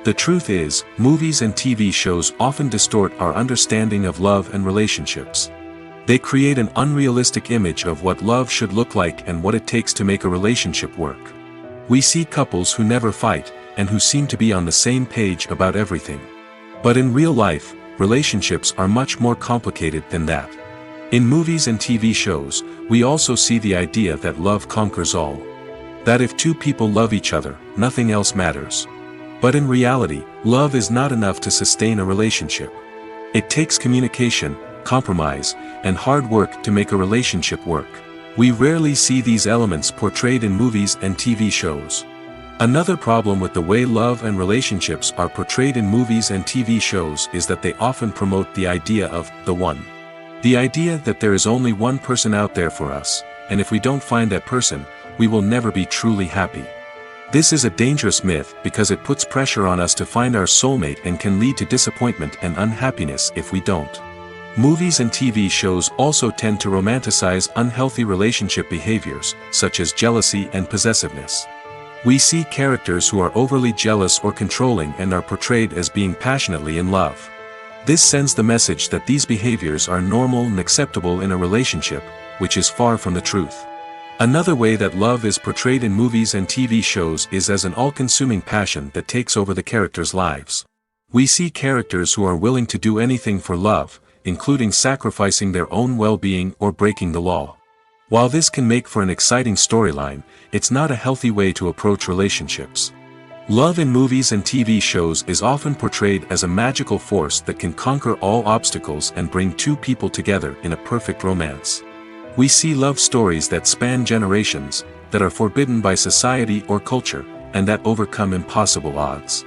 The truth is, movies and TV shows often distort our understanding of love and relationships. They create an unrealistic image of what love should look like and what it takes to make a relationship work. We see couples who never fight, and who seem to be on the same page about everything. But in real life, relationships are much more complicated than that. In movies and TV shows, we also see the idea that love conquers all. That if two people love each other, nothing else matters. But in reality, love is not enough to sustain a relationship. It takes communication, compromise, and hard work to make a relationship work. We rarely see these elements portrayed in movies and TV shows. Another problem with the way love and relationships are portrayed in movies and TV shows is that they often promote the idea of the one. The idea that there is only one person out there for us, and if we don't find that person, we will never be truly happy. This is a dangerous myth because it puts pressure on us to find our soulmate and can lead to disappointment and unhappiness if we don't. Movies and TV shows also tend to romanticize unhealthy relationship behaviors, such as jealousy and possessiveness. We see characters who are overly jealous or controlling and are portrayed as being passionately in love. This sends the message that these behaviors are normal and acceptable in a relationship, which is far from the truth. Another way that love is portrayed in movies and TV shows is as an all-consuming passion that takes over the characters' lives. We see characters who are willing to do anything for love, including sacrificing their own well-being or breaking the law. While this can make for an exciting storyline, it's not a healthy way to approach relationships. Love in movies and TV shows is often portrayed as a magical force that can conquer all obstacles and bring two people together in a perfect romance. We see love stories that span generations, that are forbidden by society or culture, and that overcome impossible odds.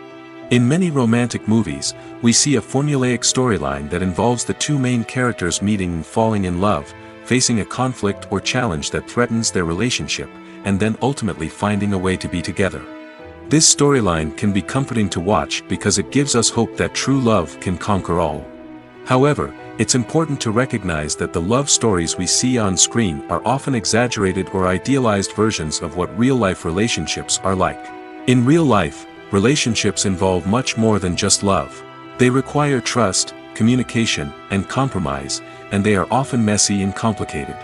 In many romantic movies, we see a formulaic storyline that involves the two main characters meeting and falling in love, facing a conflict or challenge that threatens their relationship, and then ultimately finding a way to be together. This storyline can be comforting to watch because it gives us hope that true love can conquer all. However, it's important to recognize that the love stories we see on screen are often exaggerated or idealized versions of what real-life relationships are like. In real life, relationships involve much more than just love. They require trust, communication, and compromise, and they are often messy and complicated.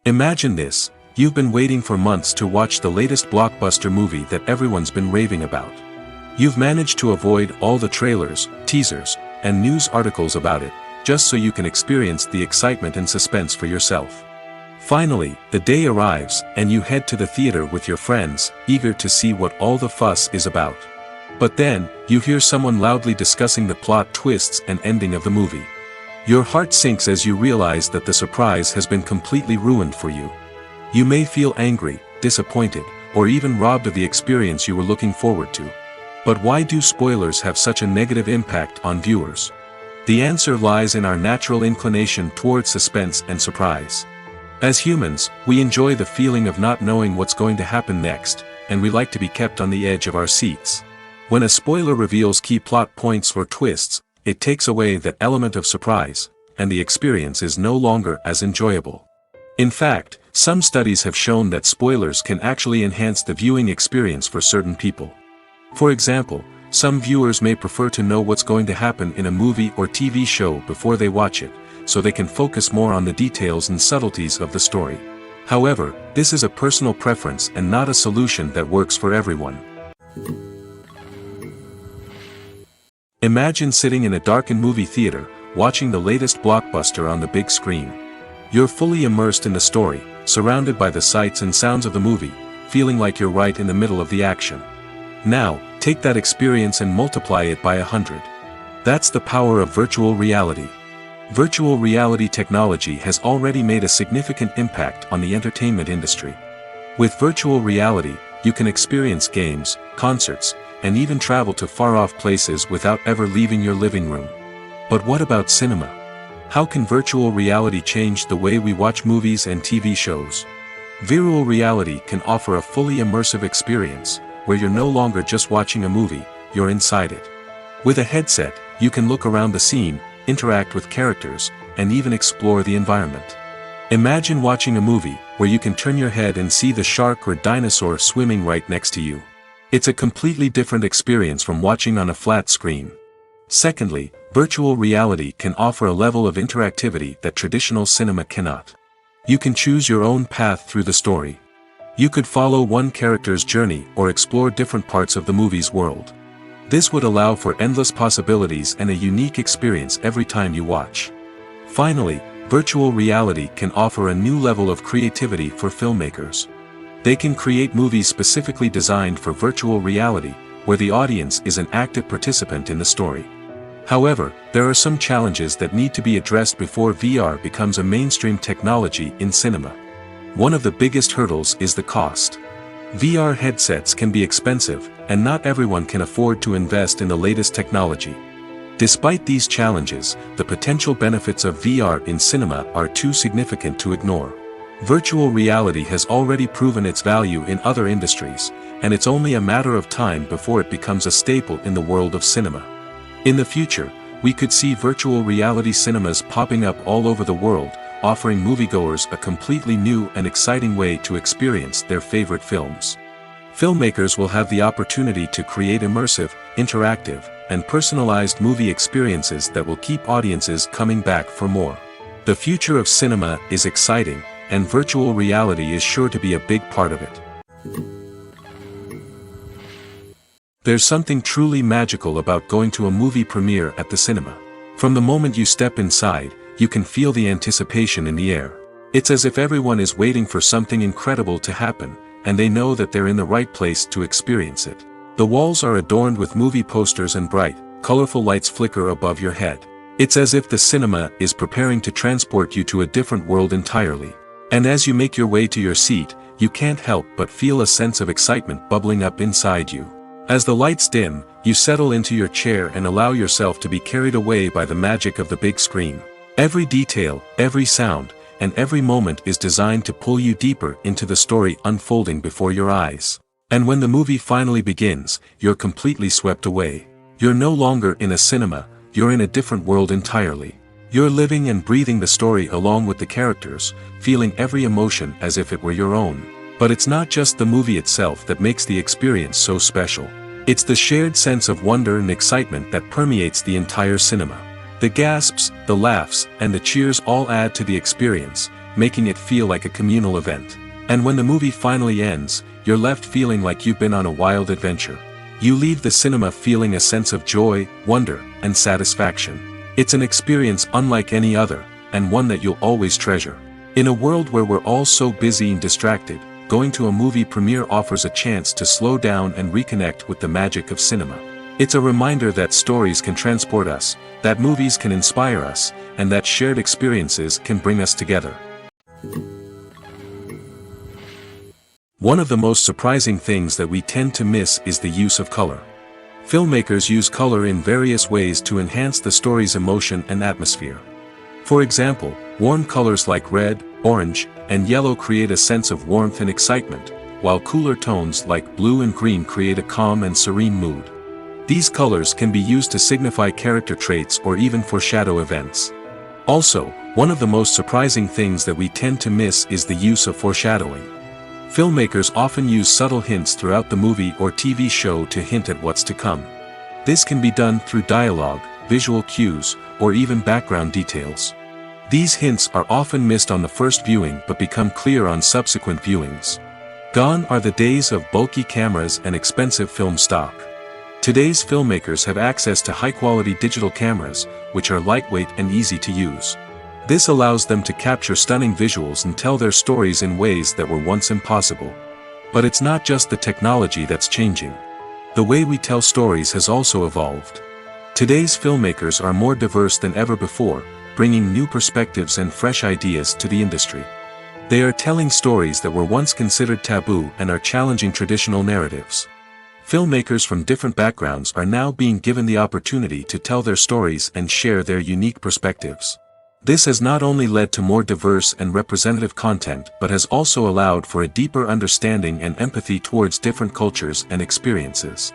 Imagine this: you've been waiting for months to watch the latest blockbuster movie that everyone's been raving about. You've managed to avoid all the trailers, teasers, and news articles about it, just so you can experience the excitement and suspense for yourself. Finally, the day arrives, and you head to the theater with your friends, eager to see what all the fuss is about. But then, you hear someone loudly discussing the plot twists and ending of the movie. Your heart sinks as you realize that the surprise has been completely ruined for you. You may feel angry, disappointed, or even robbed of the experience you were looking forward to. But why do spoilers have such a negative impact on viewers? The answer lies in our natural inclination toward suspense and surprise. As humans, we enjoy the feeling of not knowing what's going to happen next, and we like to be kept on the edge of our seats. When a spoiler reveals key plot points or twists, it takes away that element of surprise, and the experience is no longer as enjoyable. In fact, some studies have shown that spoilers can actually enhance the viewing experience for certain people. For example, some viewers may prefer to know what's going to happen in a movie or TV show before they watch it, so they can focus more on the details and subtleties of the story. However, this is a personal preference and not a solution that works for everyone. Imagine sitting in a darkened movie theater, watching the latest blockbuster on the big screen. You're fully immersed in the story, surrounded by the sights and sounds of the movie, feeling like you're right in the middle of the action. Now, take that experience and multiply it by 100. That's the power of virtual reality. Virtual reality technology has already made a significant impact on the entertainment industry. With virtual reality, you can experience games, concerts, and even travel to far-off places without ever leaving your living room. But what about cinema? How can virtual reality change the way we watch movies and TV shows? Virtual reality can offer a fully immersive experience, where you're no longer just watching a movie, you're inside it. With a headset, you can look around the scene, interact with characters, and even explore the environment. Imagine watching a movie where you can turn your head and see the shark or dinosaur swimming right next to you. It's a completely different experience from watching on a flat screen. Secondly, virtual reality can offer a level of interactivity that traditional cinema cannot. You can choose your own path through the story. You could follow one character's journey or explore different parts of the movie's world. This would allow for endless possibilities and a unique experience every time you watch. Finally, virtual reality can offer a new level of creativity for filmmakers. They can create movies specifically designed for virtual reality, where the audience is an active participant in the story. However, there are some challenges that need to be addressed before VR becomes a mainstream technology in cinema. One of the biggest hurdles is the cost. VR headsets can be expensive, and not everyone can afford to invest in the latest technology. Despite these challenges, the potential benefits of VR in cinema are too significant to ignore. Virtual reality has already proven its value in other industries, and it's only a matter of time before it becomes a staple in the world of cinema. In the future, we could see virtual reality cinemas popping up all over the world, offering moviegoers a completely new and exciting way to experience their favorite films. Filmmakers will have the opportunity to create immersive, interactive, and personalized movie experiences that will keep audiences coming back for more. The future of cinema is exciting, and virtual reality is sure to be a big part of it. There's something truly magical about going to a movie premiere at the cinema. From the moment you step inside, you can feel the anticipation in the air. It's as if everyone is waiting for something incredible to happen, and they know that they're in the right place to experience it. The walls are adorned with movie posters and bright, colorful lights flicker above your head. It's as if the cinema is preparing to transport you to a different world entirely. And as you make your way to your seat, you can't help but feel a sense of excitement bubbling up inside you. As the lights dim, you settle into your chair and allow yourself to be carried away by the magic of the big screen. Every detail, every sound, and every moment is designed to pull you deeper into the story unfolding before your eyes. And when the movie finally begins, you're completely swept away. You're no longer in a cinema, you're in a different world entirely. You're living and breathing the story along with the characters, feeling every emotion as if it were your own. But it's not just the movie itself that makes the experience so special. It's the shared sense of wonder and excitement that permeates the entire cinema. The gasps, the laughs, and the cheers all add to the experience, making it feel like a communal event. And when the movie finally ends, you're left feeling like you've been on a wild adventure. You leave the cinema feeling a sense of joy, wonder, and satisfaction. It's an experience unlike any other, and one that you'll always treasure. In a world where we're all so busy and distracted, going to a movie premiere offers a chance to slow down and reconnect with the magic of cinema. It's a reminder that stories can transport us, that movies can inspire us, and that shared experiences can bring us together. One of the most surprising things that we tend to miss is the use of color. Filmmakers use color in various ways to enhance the story's emotion and atmosphere. For example, warm colors like red, orange, and yellow create a sense of warmth and excitement, while cooler tones like blue and green create a calm and serene mood. These colors can be used to signify character traits or even foreshadow events. Also, one of the most surprising things that we tend to miss is the use of foreshadowing. Filmmakers often use subtle hints throughout the movie or TV show to hint at what's to come. This can be done through dialogue, visual cues, or even background details. These hints are often missed on the first viewing but become clear on subsequent viewings. Gone are the days of bulky cameras and expensive film stock. Today's filmmakers have access to high-quality digital cameras, which are lightweight and easy to use. This allows them to capture stunning visuals and tell their stories in ways that were once impossible. But it's not just the technology that's changing. The way we tell stories has also evolved. Today's filmmakers are more diverse than ever before, bringing new perspectives and fresh ideas to the industry. They are telling stories that were once considered taboo and are challenging traditional narratives. Filmmakers from different backgrounds are now being given the opportunity to tell their stories and share their unique perspectives. This has not only led to more diverse and representative content but has also allowed for a deeper understanding and empathy towards different cultures and experiences.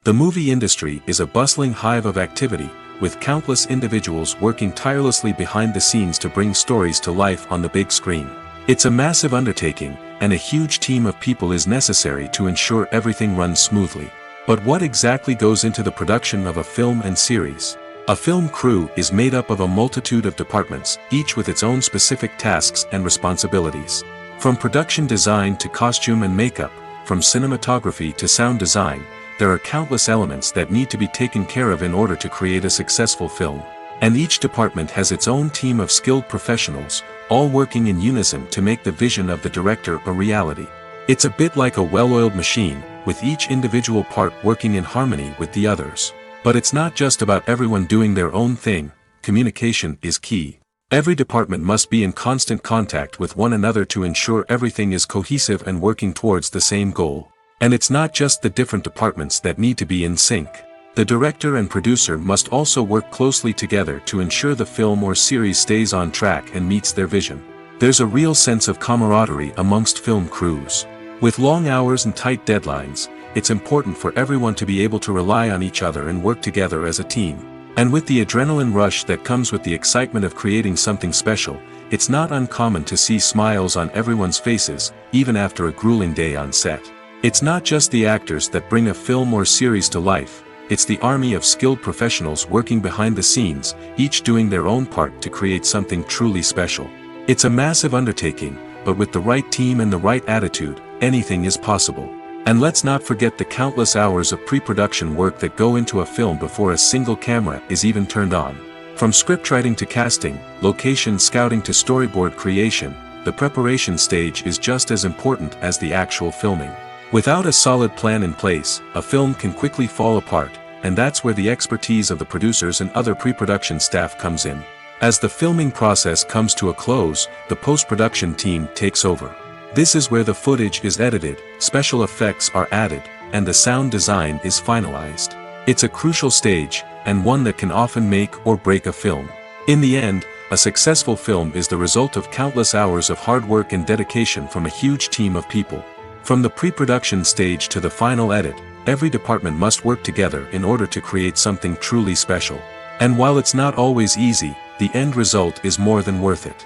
The movie industry is a bustling hive of activity, with countless individuals working tirelessly behind the scenes to bring stories to life on the big screen. It's a massive undertaking, and a huge team of people is necessary to ensure everything runs smoothly. But what exactly goes into the production of a film and series? A film crew is made up of a multitude of departments, each with its own specific tasks and responsibilities. From production design to costume and makeup, from cinematography to sound design, there are countless elements that need to be taken care of in order to create a successful film. And each department has its own team of skilled professionals, all working in unison to make the vision of the director a reality. It's a bit like a well-oiled machine, with each individual part working in harmony with the others. But it's not just about everyone doing their own thing. Communication is key. Every department must be in constant contact with one another to ensure everything is cohesive and working towards the same goal. And it's not just the different departments that need to be in sync. The director and producer must also work closely together to ensure the film or series stays on track and meets their vision. There's a real sense of camaraderie amongst film crews. With long hours and tight deadlines, it's important for everyone to be able to rely on each other and work together as a team. And with the adrenaline rush that comes with the excitement of creating something special, it's not uncommon to see smiles on everyone's faces, even after a grueling day on set. It's not just the actors that bring a film or series to life, it's the army of skilled professionals working behind the scenes, each doing their own part to create something truly special. It's a massive undertaking, but with the right team and the right attitude, anything is possible. And let's not forget the countless hours of pre-production work that go into a film before a single camera is even turned on. From scriptwriting to casting, location scouting to storyboard creation, the preparation stage is just as important as the actual filming. Without a solid plan in place, a film can quickly fall apart, and that's where the expertise of the producers and other pre-production staff comes in. As the filming process comes to a close, the post-production team takes over. This is where the footage is edited, special effects are added, and the sound design is finalized. It's a crucial stage, and one that can often make or break a film. In the end, a successful film is the result of countless hours of hard work and dedication from a huge team of people. From the pre-production stage to the final edit, every department must work together in order to create something truly special. And while it's not always easy, the end result is more than worth it.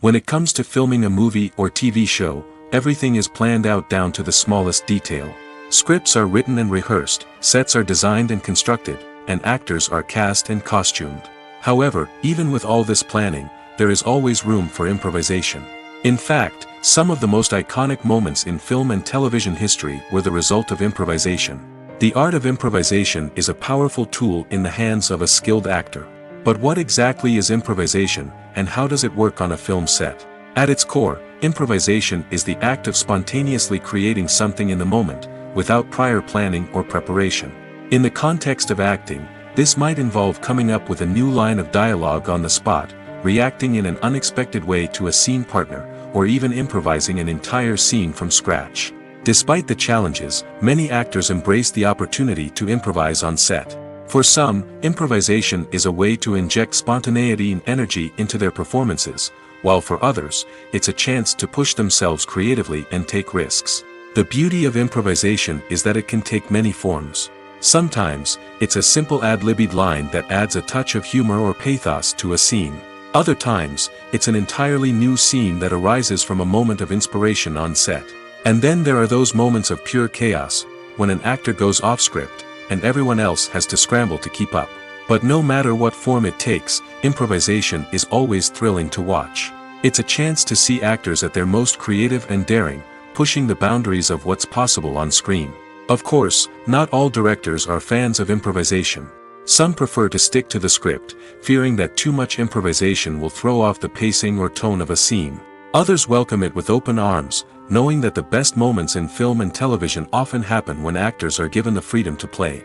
When it comes to filming a movie or TV show, everything is planned out down to the smallest detail. Scripts are written and rehearsed, sets are designed and constructed, and actors are cast and costumed. However, even with all this planning, there is always room for improvisation. In fact, some of the most iconic moments in film and television history were the result of improvisation. The art of improvisation is a powerful tool in the hands of a skilled actor. But what exactly is improvisation, and how does it work on a film set? At its core, improvisation is the act of spontaneously creating something in the moment, without prior planning or preparation. In the context of acting, this might involve coming up with a new line of dialogue on the spot, reacting in an unexpected way to a scene partner, or even improvising an entire scene from scratch. Despite the challenges, many actors embrace the opportunity to improvise on set. For some, improvisation is a way to inject spontaneity and energy into their performances, while for others, it's a chance to push themselves creatively and take risks. The beauty of improvisation is that it can take many forms. Sometimes, it's a simple ad-libbed line that adds a touch of humor or pathos to a scene. Other times, it's an entirely new scene that arises from a moment of inspiration on set. And then there are those moments of pure chaos, when an actor goes off script, and everyone else has to scramble to keep up. But no matter what form it takes, improvisation is always thrilling to watch. It's a chance to see actors at their most creative and daring, pushing the boundaries of what's possible on screen. Of course, not all directors are fans of improvisation. Some prefer to stick to the script, fearing that too much improvisation will throw off the pacing or tone of a scene. Others welcome it with open arms, knowing that the best moments in film and television often happen when actors are given the freedom to play.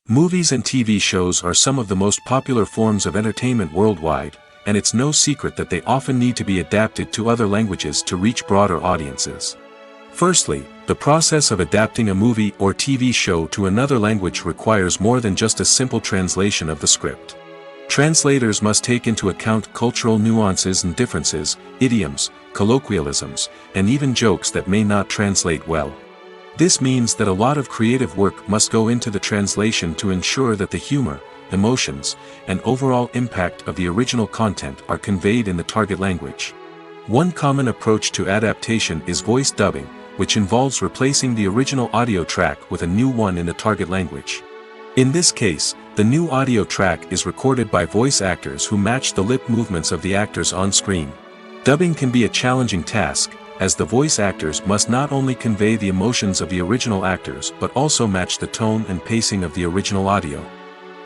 Movies and TV shows are some of the most popular forms of entertainment worldwide, and it's no secret that they often need to be adapted to other languages to reach broader audiences. Firstly, the process of adapting a movie or TV show to another language requires more than just a simple translation of the script. Translators must take into account cultural nuances and differences, idioms, colloquialisms, and even jokes that may not translate well. This means that a lot of creative work must go into the translation to ensure that the humor, emotions, and overall impact of the original content are conveyed in the target language. One common approach to adaptation is voice dubbing, which involves replacing the original audio track with a new one in the target language. In this case, the new audio track is recorded by voice actors who match the lip movements of the actors on screen. Dubbing can be a challenging task, as the voice actors must not only convey the emotions of the original actors but also match the tone and pacing of the original audio.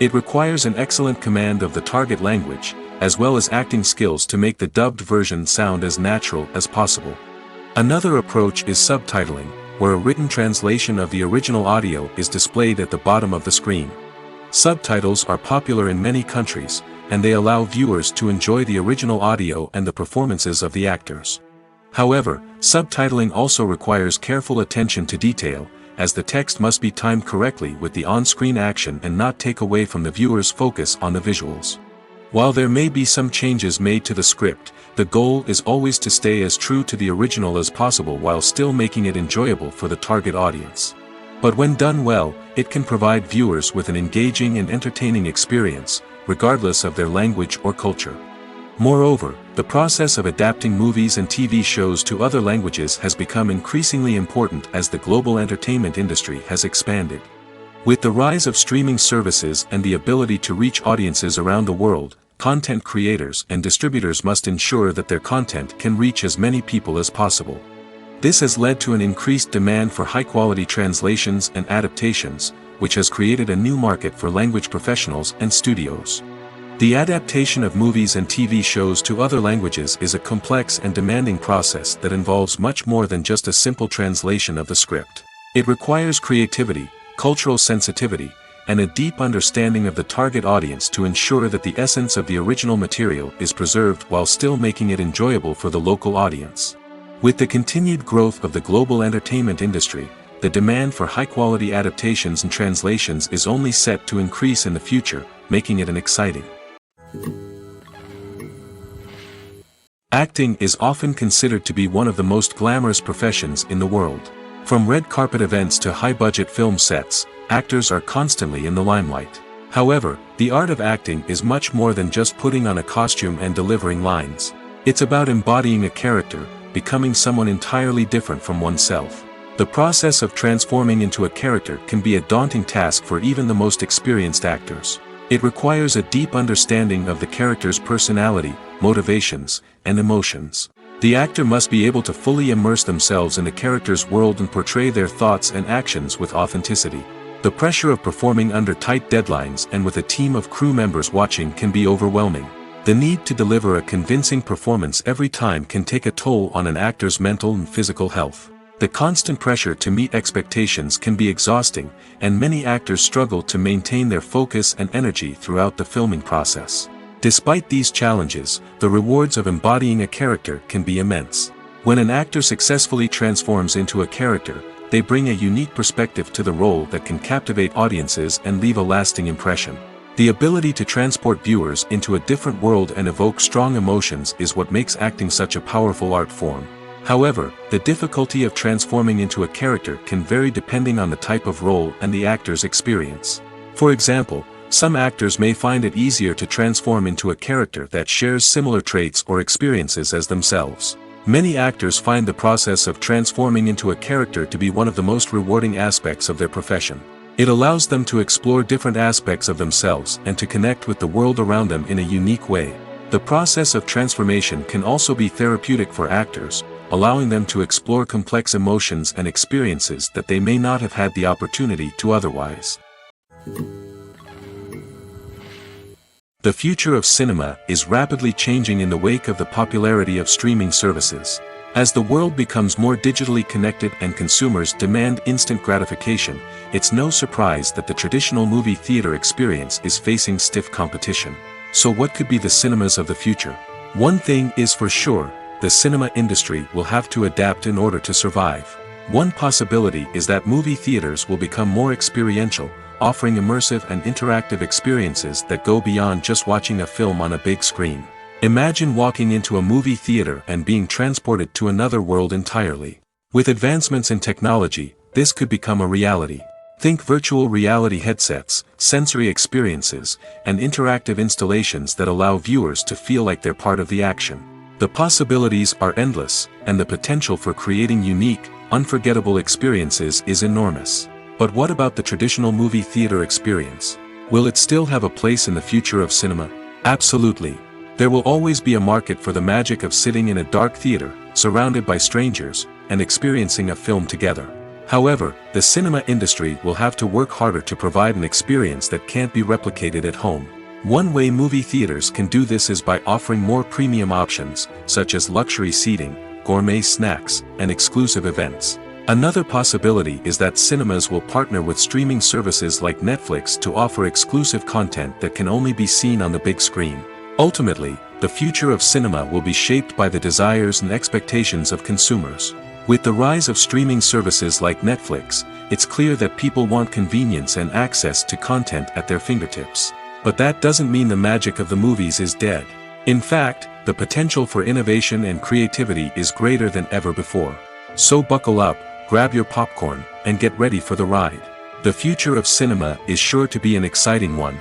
It requires an excellent command of the target language, as well as acting skills to make the dubbed version sound as natural as possible. Another approach is subtitling, where a written translation of the original audio is displayed at the bottom of the screen. Subtitles are popular in many countries, and they allow viewers to enjoy the original audio and the performances of the actors. However, subtitling also requires careful attention to detail, as the text must be timed correctly with the on-screen action and not take away from the viewer's focus on the visuals. While there may be some changes made to the script, the goal is always to stay as true to the original as possible while still making it enjoyable for the target audience. But when done well, it can provide viewers with an engaging and entertaining experience, regardless of their language or culture. Moreover, the process of adapting movies and TV shows to other languages has become increasingly important as the global entertainment industry has expanded. With the rise of streaming services and the ability to reach audiences around the world, content creators and distributors must ensure that their content can reach as many people as possible. This has led to an increased demand for high-quality translations and adaptations, which has created a new market for language professionals and studios. The adaptation of movies and TV shows to other languages is a complex and demanding process that involves much more than just a simple translation of the script. It requires creativity, cultural sensitivity, and a deep understanding of the target audience to ensure that the essence of the original material is preserved while still making it enjoyable for the local audience. With the continued growth of the global entertainment industry, the demand for high-quality adaptations and translations is only set to increase in the future, making it an exciting. Acting is often considered to be one of the most glamorous professions in the world. From red carpet events to high-budget film sets, actors are constantly in the limelight. However, the art of acting is much more than just putting on a costume and delivering lines. It's about embodying a character, becoming someone entirely different from oneself. The process of transforming into a character can be a daunting task for even the most experienced actors. It requires a deep understanding of the character's personality, motivations, and emotions. The actor must be able to fully immerse themselves in the character's world and portray their thoughts and actions with authenticity. The pressure of performing under tight deadlines and with a team of crew members watching can be overwhelming. The need to deliver a convincing performance every time can take a toll on an actor's mental and physical health. The constant pressure to meet expectations can be exhausting, and many actors struggle to maintain their focus and energy throughout the filming process. Despite these challenges, the rewards of embodying a character can be immense. When an actor successfully transforms into a character, they bring a unique perspective to the role that can captivate audiences and leave a lasting impression. The ability to transport viewers into a different world and evoke strong emotions is what makes acting such a powerful art form. However, the difficulty of transforming into a character can vary depending on the type of role and the actor's experience. For example, some actors may find it easier to transform into a character that shares similar traits or experiences as themselves. Many actors find the process of transforming into a character to be one of the most rewarding aspects of their profession. It allows them to explore different aspects of themselves and to connect with the world around them in a unique way. The process of transformation can also be therapeutic for actors, allowing them to explore complex emotions and experiences that they may not have had the opportunity to otherwise. The future of cinema is rapidly changing in the wake of the popularity of streaming services. As the world becomes more digitally connected and consumers demand instant gratification, it's no surprise that the traditional movie theater experience is facing stiff competition. So what could be the cinemas of the future? One thing is for sure, the cinema industry will have to adapt in order to survive. One possibility is that movie theaters will become more experiential, offering immersive and interactive experiences that go beyond just watching a film on a big screen. Imagine walking into a movie theater and being transported to another world entirely. With advancements in technology, this could become a reality. Think virtual reality headsets, sensory experiences, and interactive installations that allow viewers to feel like they're part of the action. The possibilities are endless, and the potential for creating unique, unforgettable experiences is enormous. But what about the traditional movie theater experience? Will it still have a place in the future of cinema? Absolutely. There will always be a market for the magic of sitting in a dark theater, surrounded by strangers, and experiencing a film together. However, the cinema industry will have to work harder to provide an experience that can't be replicated at home. One way movie theaters can do this is by offering more premium options, such as luxury seating, gourmet snacks, and exclusive events. Another possibility is that cinemas will partner with streaming services like Netflix to offer exclusive content that can only be seen on the big screen. Ultimately, the future of cinema will be shaped by the desires and expectations of consumers. With the rise of streaming services like Netflix, it's clear that people want convenience and access to content at their fingertips. But that doesn't mean the magic of the movies is dead. In fact, the potential for innovation and creativity is greater than ever before. So buckle up, grab your popcorn, and get ready for the ride. The future of cinema is sure to be an exciting one.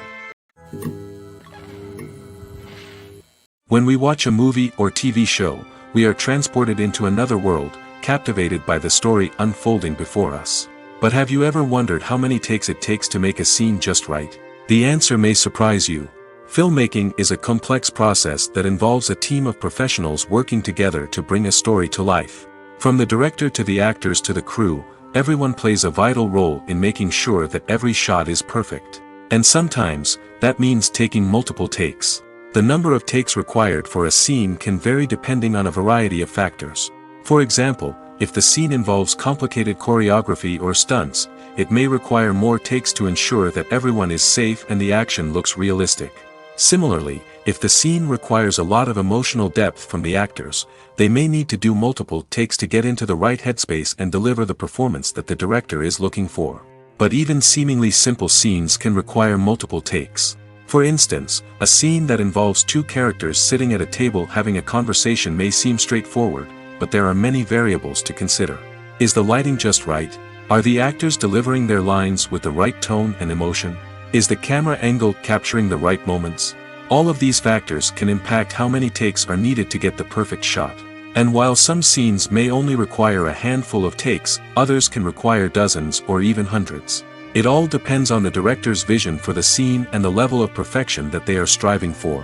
When we watch a movie or TV show, we are transported into another world, captivated by the story unfolding before us. But have you ever wondered how many takes it takes to make a scene just right? The answer may surprise you. Filmmaking is a complex process that involves a team of professionals working together to bring a story to life. From the director to the actors to the crew, everyone plays a vital role in making sure that every shot is perfect. And sometimes, that means taking multiple takes. The number of takes required for a scene can vary depending on a variety of factors. For example, if the scene involves complicated choreography or stunts, it may require more takes to ensure that everyone is safe and the action looks realistic. Similarly, if the scene requires a lot of emotional depth from the actors, they may need to do multiple takes to get into the right headspace and deliver the performance that the director is looking for. But even seemingly simple scenes can require multiple takes. For instance, a scene that involves two characters sitting at a table having a conversation may seem straightforward, but there are many variables to consider. Is the lighting just right? Are the actors delivering their lines with the right tone and emotion? Is the camera angle capturing the right moments? All of these factors can impact how many takes are needed to get the perfect shot. And while some scenes may only require a handful of takes, others can require dozens or even hundreds. It all depends on the director's vision for the scene and the level of perfection that they are striving for.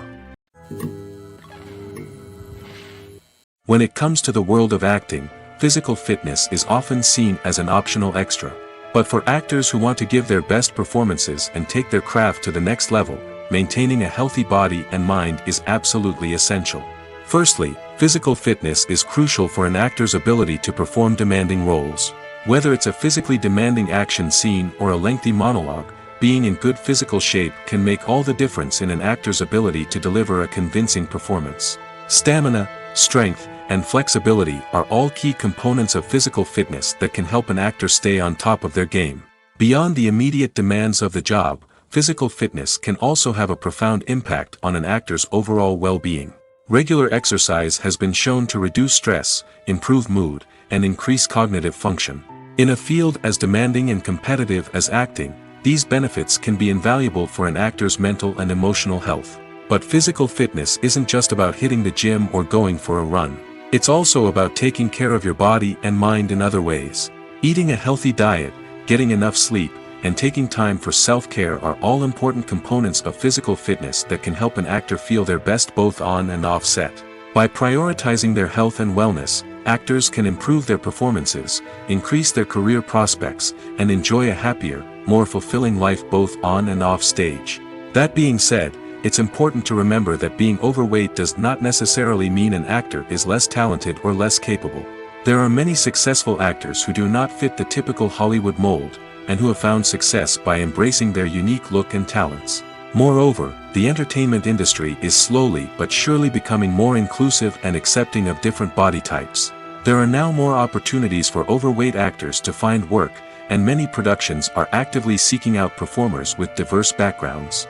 When it comes to the world of acting, physical fitness is often seen as an optional extra. But for actors who want to give their best performances and take their craft to the next level, maintaining a healthy body and mind is absolutely essential. Firstly, physical fitness is crucial for an actor's ability to perform demanding roles. Whether it's a physically demanding action scene or a lengthy monologue, being in good physical shape can make all the difference in an actor's ability to deliver a convincing performance. Stamina, strength, and flexibility are all key components of physical fitness that can help an actor stay on top of their game. Beyond the immediate demands of the job, physical fitness can also have a profound impact on an actor's overall well-being. Regular exercise has been shown to reduce stress, improve mood, and increase cognitive function. In a field as demanding and competitive as acting, these benefits can be invaluable for an actor's mental and emotional health. But physical fitness isn't just about hitting the gym or going for a run. It's also about taking care of your body and mind in other ways. Eating a healthy diet, getting enough sleep, and taking time for self-care are all important components of physical fitness that can help an actor feel their best both on and off set. By prioritizing their health and wellness, actors can improve their performances, increase their career prospects, and enjoy a happier, more fulfilling life both on and off stage. That being said, it's important to remember that being overweight does not necessarily mean an actor is less talented or less capable. There are many successful actors who do not fit the typical Hollywood mold, and who have found success by embracing their unique look and talents. Moreover, the entertainment industry is slowly but surely becoming more inclusive and accepting of different body types. There are now more opportunities for overweight actors to find work, and many productions are actively seeking out performers with diverse backgrounds.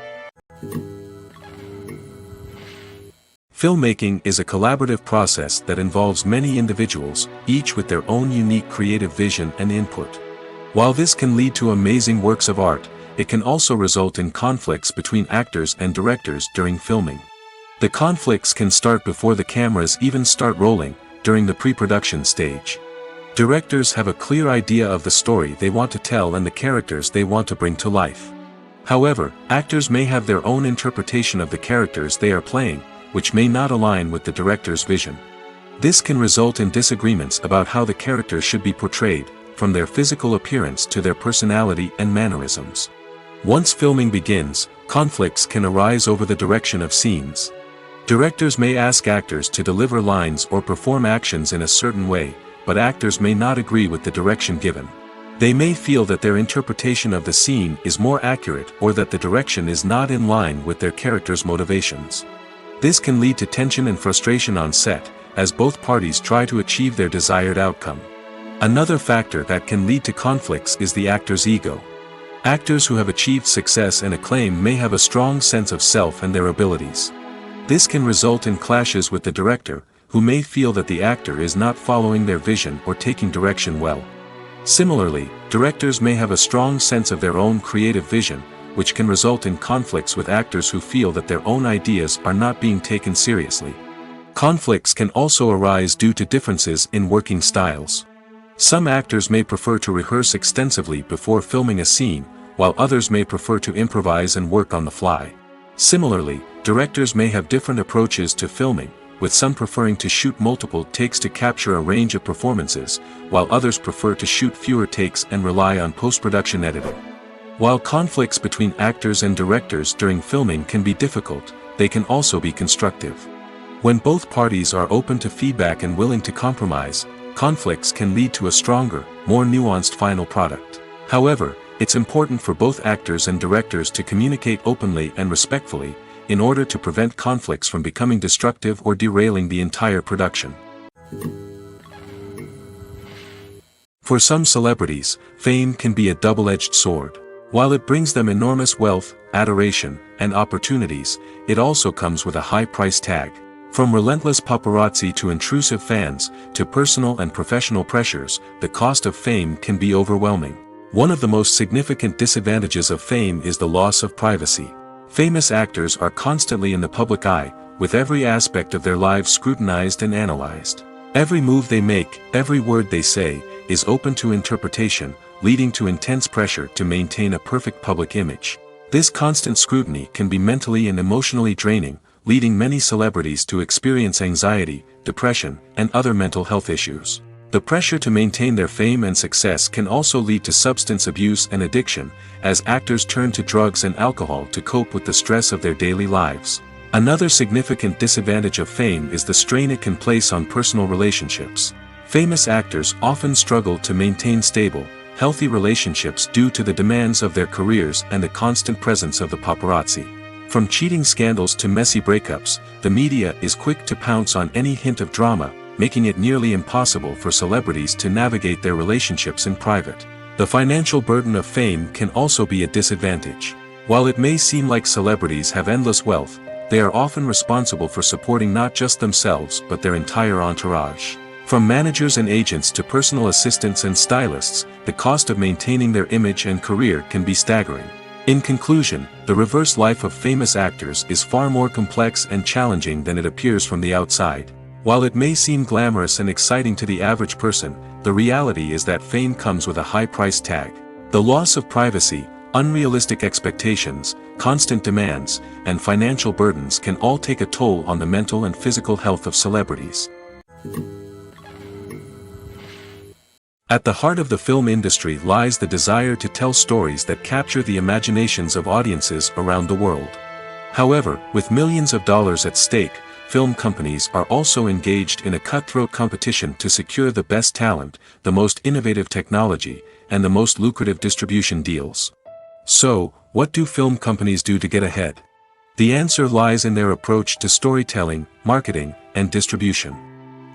Filmmaking is a collaborative process that involves many individuals, each with their own unique creative vision and input. While this can lead to amazing works of art, it can also result in conflicts between actors and directors during filming. The conflicts can start before the cameras even start rolling, during the pre-production stage. Directors have a clear idea of the story they want to tell and the characters they want to bring to life. However, actors may have their own interpretation of the characters they are playing, which may not align with the director's vision. This can result in disagreements about how the characters should be portrayed, from their physical appearance to their personality and mannerisms. Once filming begins, conflicts can arise over the direction of scenes. Directors may ask actors to deliver lines or perform actions in a certain way, but actors may not agree with the direction given. They may feel that their interpretation of the scene is more accurate or that the direction is not in line with their character's motivations. This can lead to tension and frustration on set, as both parties try to achieve their desired outcome. Another factor that can lead to conflicts is the actor's ego. Actors who have achieved success and acclaim may have a strong sense of self and their abilities. This can result in clashes with the director, who may feel that the actor is not following their vision or taking direction well. Similarly, directors may have a strong sense of their own creative vision, which can result in conflicts with actors who feel that their own ideas are not being taken seriously. Conflicts can also arise due to differences in working styles. Some actors may prefer to rehearse extensively before filming a scene, while others may prefer to improvise and work on the fly. Similarly, directors may have different approaches to filming, with some preferring to shoot multiple takes to capture a range of performances, while others prefer to shoot fewer takes and rely on post-production editing. While conflicts between actors and directors during filming can be difficult, they can also be constructive. When both parties are open to feedback and willing to compromise, conflicts can lead to a stronger, more nuanced final product. However, it's important for both actors and directors to communicate openly and respectfully, in order to prevent conflicts from becoming destructive or derailing the entire production. For some celebrities, fame can be a double-edged sword. While it brings them enormous wealth, adoration, and opportunities, it also comes with a high price tag. From relentless paparazzi to intrusive fans, to personal and professional pressures, the cost of fame can be overwhelming. One of the most significant disadvantages of fame is the loss of privacy. Famous actors are constantly in the public eye, with every aspect of their lives scrutinized and analyzed. Every move they make, every word they say, is open to interpretation, leading to intense pressure to maintain a perfect public image. This constant scrutiny can be mentally and emotionally draining, leading many celebrities to experience anxiety, depression, and other mental health issues. The pressure to maintain their fame and success can also lead to substance abuse and addiction, as actors turn to drugs and alcohol to cope with the stress of their daily lives. Another significant disadvantage of fame is the strain it can place on personal relationships. Famous actors often struggle to maintain stable, healthy relationships due to the demands of their careers and the constant presence of the paparazzi. From cheating scandals to messy breakups, the media is quick to pounce on any hint of drama, making it nearly impossible for celebrities to navigate their relationships in private. The financial burden of fame can also be a disadvantage. While it may seem like celebrities have endless wealth, they are often responsible for supporting not just themselves but their entire entourage. From managers and agents to personal assistants and stylists, the cost of maintaining their image and career can be staggering. In conclusion, the reverse life of famous actors is far more complex and challenging than it appears from the outside. While it may seem glamorous and exciting to the average person, the reality is that fame comes with a high price tag. The loss of privacy, unrealistic expectations, constant demands, and financial burdens can all take a toll on the mental and physical health of celebrities. At the heart of the film industry lies the desire to tell stories that capture the imaginations of audiences around the world. However, with millions of dollars at stake, film companies are also engaged in a cutthroat competition to secure the best talent, the most innovative technology, and the most lucrative distribution deals. So, what do film companies do to get ahead? The answer lies in their approach to storytelling, marketing, and distribution.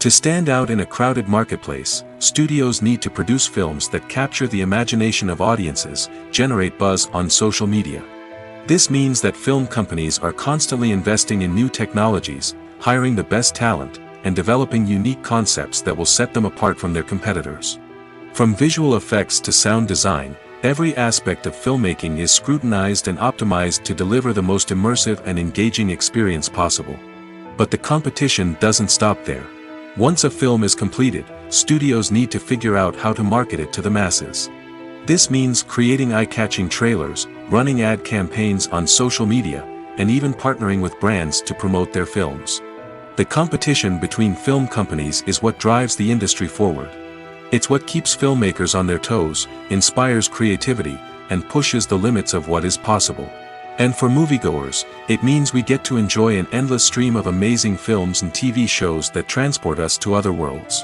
To stand out in a crowded marketplace, studios need to produce films that capture the imagination of audiences, generate buzz on social media. This means that film companies are constantly investing in new technologies, hiring the best talent, and developing unique concepts that will set them apart from their competitors. From visual effects to sound design, every aspect of filmmaking is scrutinized and optimized to deliver the most immersive and engaging experience possible. But the competition doesn't stop there. Once a film is completed, studios need to figure out how to market it to the masses. This means creating eye-catching trailers, running ad campaigns on social media, and even partnering with brands to promote their films. The competition between film companies is what drives the industry forward. It's what keeps filmmakers on their toes, inspires creativity, and pushes the limits of what is possible. And for moviegoers, it means we get to enjoy an endless stream of amazing films and TV shows that transport us to other worlds.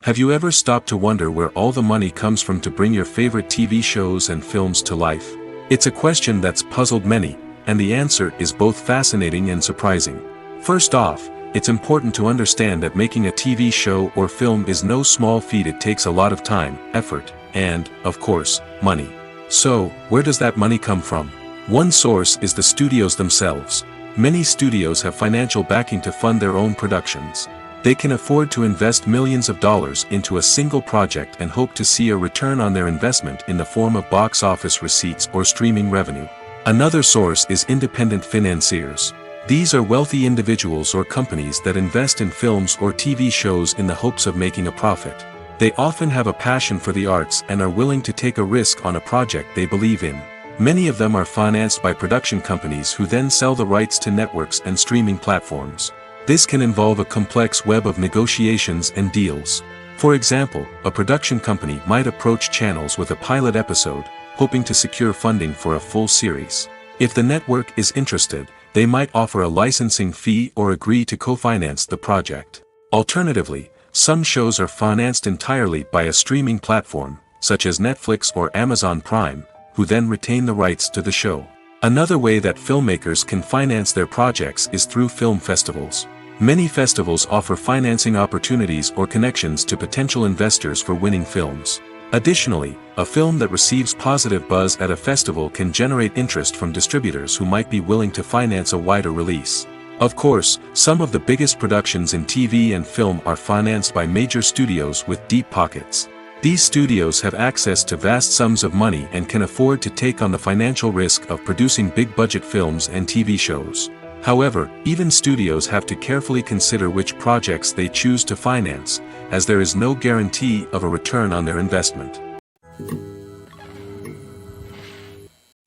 Have you ever stopped to wonder where all the money comes from to bring your favorite TV shows and films to life? It's a question that's puzzled many, and the answer is both fascinating and surprising. First off, it's important to understand that making a TV show or film is no small feat. It takes a lot of time, effort, and, of course, money. So, where does that money come from? One source is the studios themselves. Many studios have financial backing to fund their own productions. They can afford to invest millions of dollars into a single project and hope to see a return on their investment in the form of box office receipts or streaming revenue. Another source is independent financiers. These are wealthy individuals or companies that invest in films or TV shows in the hopes of making a profit. They often have a passion for the arts and are willing to take a risk on a project they believe in. Many of them are financed by production companies who then sell the rights to networks and streaming platforms. This can involve a complex web of negotiations and deals. For example, a production company might approach channels with a pilot episode, hoping to secure funding for a full series. If the network is interested, they might offer a licensing fee or agree to co-finance the project. Alternatively, some shows are financed entirely by a streaming platform, such as Netflix or Amazon Prime, who then retain the rights to the show. Another way that filmmakers can finance their projects is through film festivals. Many festivals offer financing opportunities or connections to potential investors for winning films. Additionally, a film that receives positive buzz at a festival can generate interest from distributors who might be willing to finance a wider release. Of course, some of the biggest productions in TV and film are financed by major studios with deep pockets. These studios have access to vast sums of money and can afford to take on the financial risk of producing big-budget films and TV shows. However, even studios have to carefully consider which projects they choose to finance, as there is no guarantee of a return on their investment.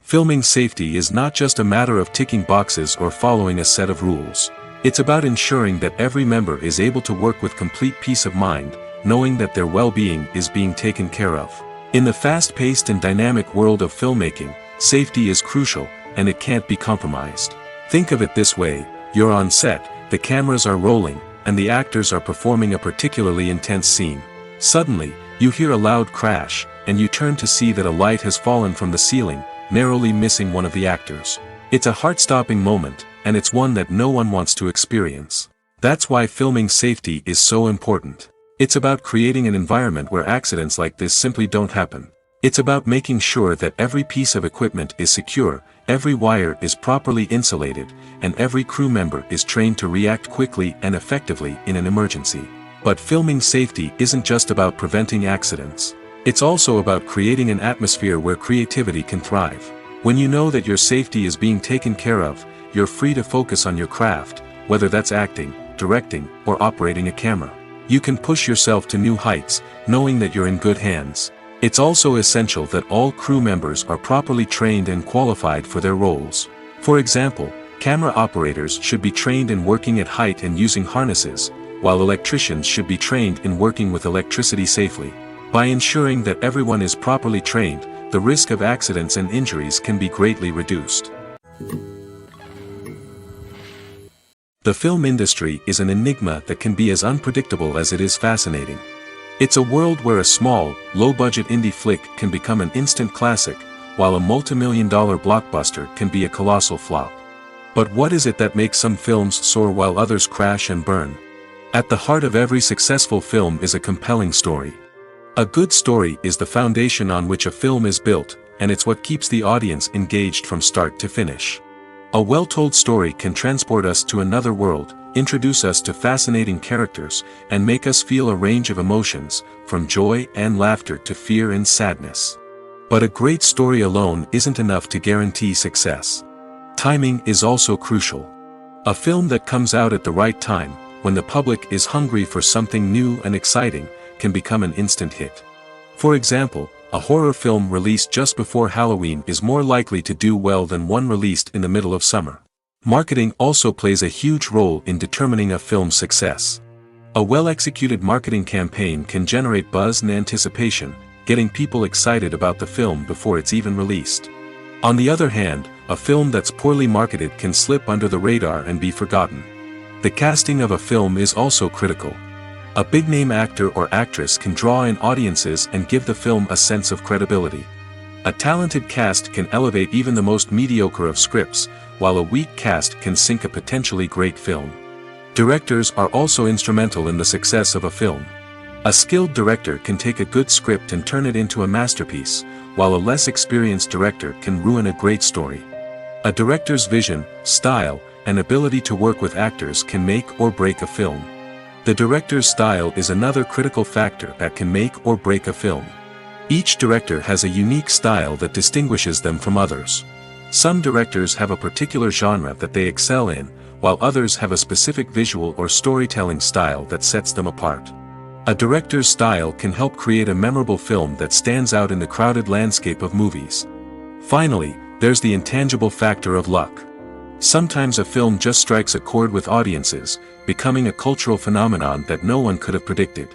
Filming safety is not just a matter of ticking boxes or following a set of rules. It's about ensuring that every member is able to work with complete peace of mind, knowing that their well-being is being taken care of. In the fast-paced and dynamic world of filmmaking, safety is crucial, and it can't be compromised. Think of it this way: you're on set, the cameras are rolling, and the actors are performing a particularly intense scene. Suddenly, you hear a loud crash, and you turn to see that a light has fallen from the ceiling, narrowly missing one of the actors. It's a heart-stopping moment, and it's one that no one wants to experience. That's why filming safety is so important. It's about creating an environment where accidents like this simply don't happen. It's about making sure that every piece of equipment is secure, every wire is properly insulated, and every crew member is trained to react quickly and effectively in an emergency. But filming safety isn't just about preventing accidents. It's also about creating an atmosphere where creativity can thrive. When you know that your safety is being taken care of, you're free to focus on your craft, whether that's acting, directing, or operating a camera. You can push yourself to new heights, knowing that you're in good hands. It's also essential that all crew members are properly trained and qualified for their roles. For example, camera operators should be trained in working at height and using harnesses, while electricians should be trained in working with electricity safely. By ensuring that everyone is properly trained, the risk of accidents and injuries can be greatly reduced. The film industry is an enigma that can be as unpredictable as it is fascinating. It's a world where a small, low-budget indie flick can become an instant classic, while a multi-million-dollar blockbuster can be a colossal flop. But what is it that makes some films soar while others crash and burn? At the heart of every successful film is a compelling story. A good story is the foundation on which a film is built, and it's what keeps the audience engaged from start to finish. A well-told story can transport us to another world, introduce us to fascinating characters, and make us feel a range of emotions, from joy and laughter to fear and sadness. But a great story alone isn't enough to guarantee success. Timing is also crucial. A film that comes out at the right time, when the public is hungry for something new and exciting, can become an instant hit. For example, a horror film released just before Halloween is more likely to do well than one released in the middle of summer. Marketing also plays a huge role in determining a film's success. A well-executed marketing campaign can generate buzz and anticipation, getting people excited about the film before it's even released. On the other hand, a film that's poorly marketed can slip under the radar and be forgotten. The casting of a film is also critical. A big-name actor or actress can draw in audiences and give the film a sense of credibility. A talented cast can elevate even the most mediocre of scripts, while a weak cast can sink a potentially great film. Directors are also instrumental in the success of a film. A skilled director can take a good script and turn it into a masterpiece, while a less experienced director can ruin a great story. A director's vision, style, and ability to work with actors can make or break a film. The director's style is another critical factor that can make or break a film. Each director has a unique style that distinguishes them from others. Some directors have a particular genre that they excel in, while others have a specific visual or storytelling style that sets them apart. A director's style can help create a memorable film that stands out in the crowded landscape of movies. Finally, there's the intangible factor of luck. Sometimes a film just strikes a chord with audiences, becoming a cultural phenomenon that no one could have predicted.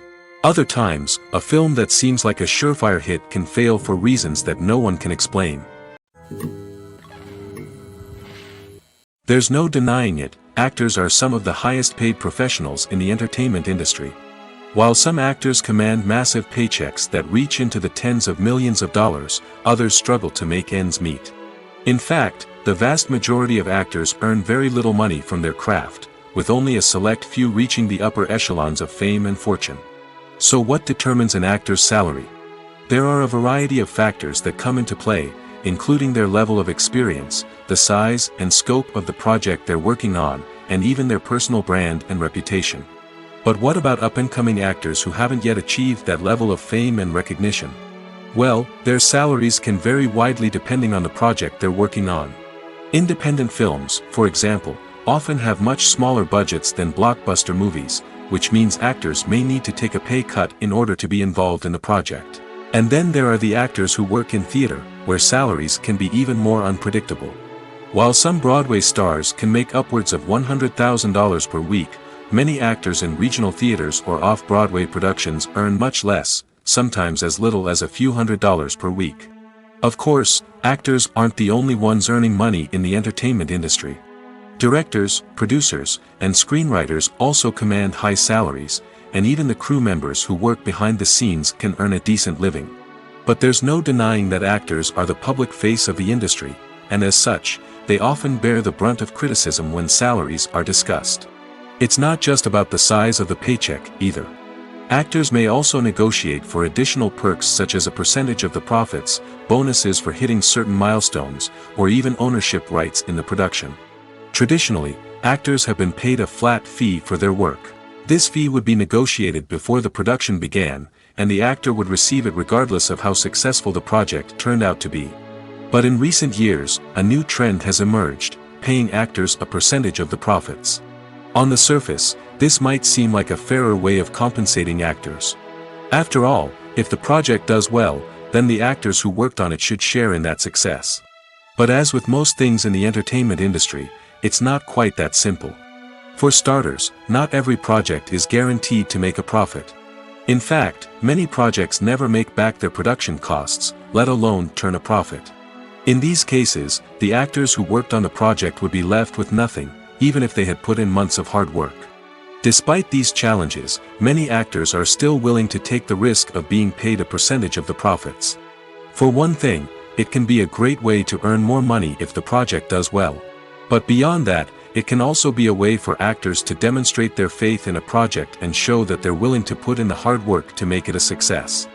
Other times, a film that seems like a surefire hit can fail for reasons that no one can explain. There's no denying it, actors are some of the highest paid professionals in the entertainment industry. While some actors command massive paychecks that reach into the tens of millions of dollars, others struggle to make ends meet. In fact, the vast majority of actors earn very little money from their craft, with only a select few reaching the upper echelons of fame and fortune. So what determines an actor's salary? There are a variety of factors that come into play, including their level of experience, the size and scope of the project they're working on, and even their personal brand and reputation. But what about up-and-coming actors who haven't yet achieved that level of fame and recognition? Well, their salaries can vary widely depending on the project they're working on. Independent films, for example, often have much smaller budgets than blockbuster movies, which means actors may need to take a pay cut in order to be involved in the project. And then there are the actors who work in theater, where salaries can be even more unpredictable. While some Broadway stars can make upwards of $100,000 per week, many actors in regional theaters or off-Broadway productions earn much less, sometimes as little as a few $100s per week. Of course, actors aren't the only ones earning money in the entertainment industry. Directors, producers, and screenwriters also command high salaries, and even the crew members who work behind the scenes can earn a decent living. But there's no denying that actors are the public face of the industry, and as such, they often bear the brunt of criticism when salaries are discussed. It's not just about the size of the paycheck, either. Actors may also negotiate for additional perks such as a percentage of the profits, bonuses for hitting certain milestones, or even ownership rights in the production. Traditionally, actors have been paid a flat fee for their work. This fee would be negotiated before the production began, and the actor would receive it regardless of how successful the project turned out to be. But in recent years, a new trend has emerged, paying actors a percentage of the profits. On the surface, this might seem like a fairer way of compensating actors. After all, if the project does well, then the actors who worked on it should share in that success. But as with most things in the entertainment industry, it's not quite that simple. For starters, not every project is guaranteed to make a profit. In fact, many projects never make back their production costs, let alone turn a profit. In these cases, the actors who worked on the project would be left with nothing, even if they had put in months of hard work. Despite these challenges, many actors are still willing to take the risk of being paid a percentage of the profits. For one thing, it can be a great way to earn more money if the project does well. But beyond that, it can also be a way for actors to demonstrate their faith in a project and show that they're willing to put in the hard work to make it a success.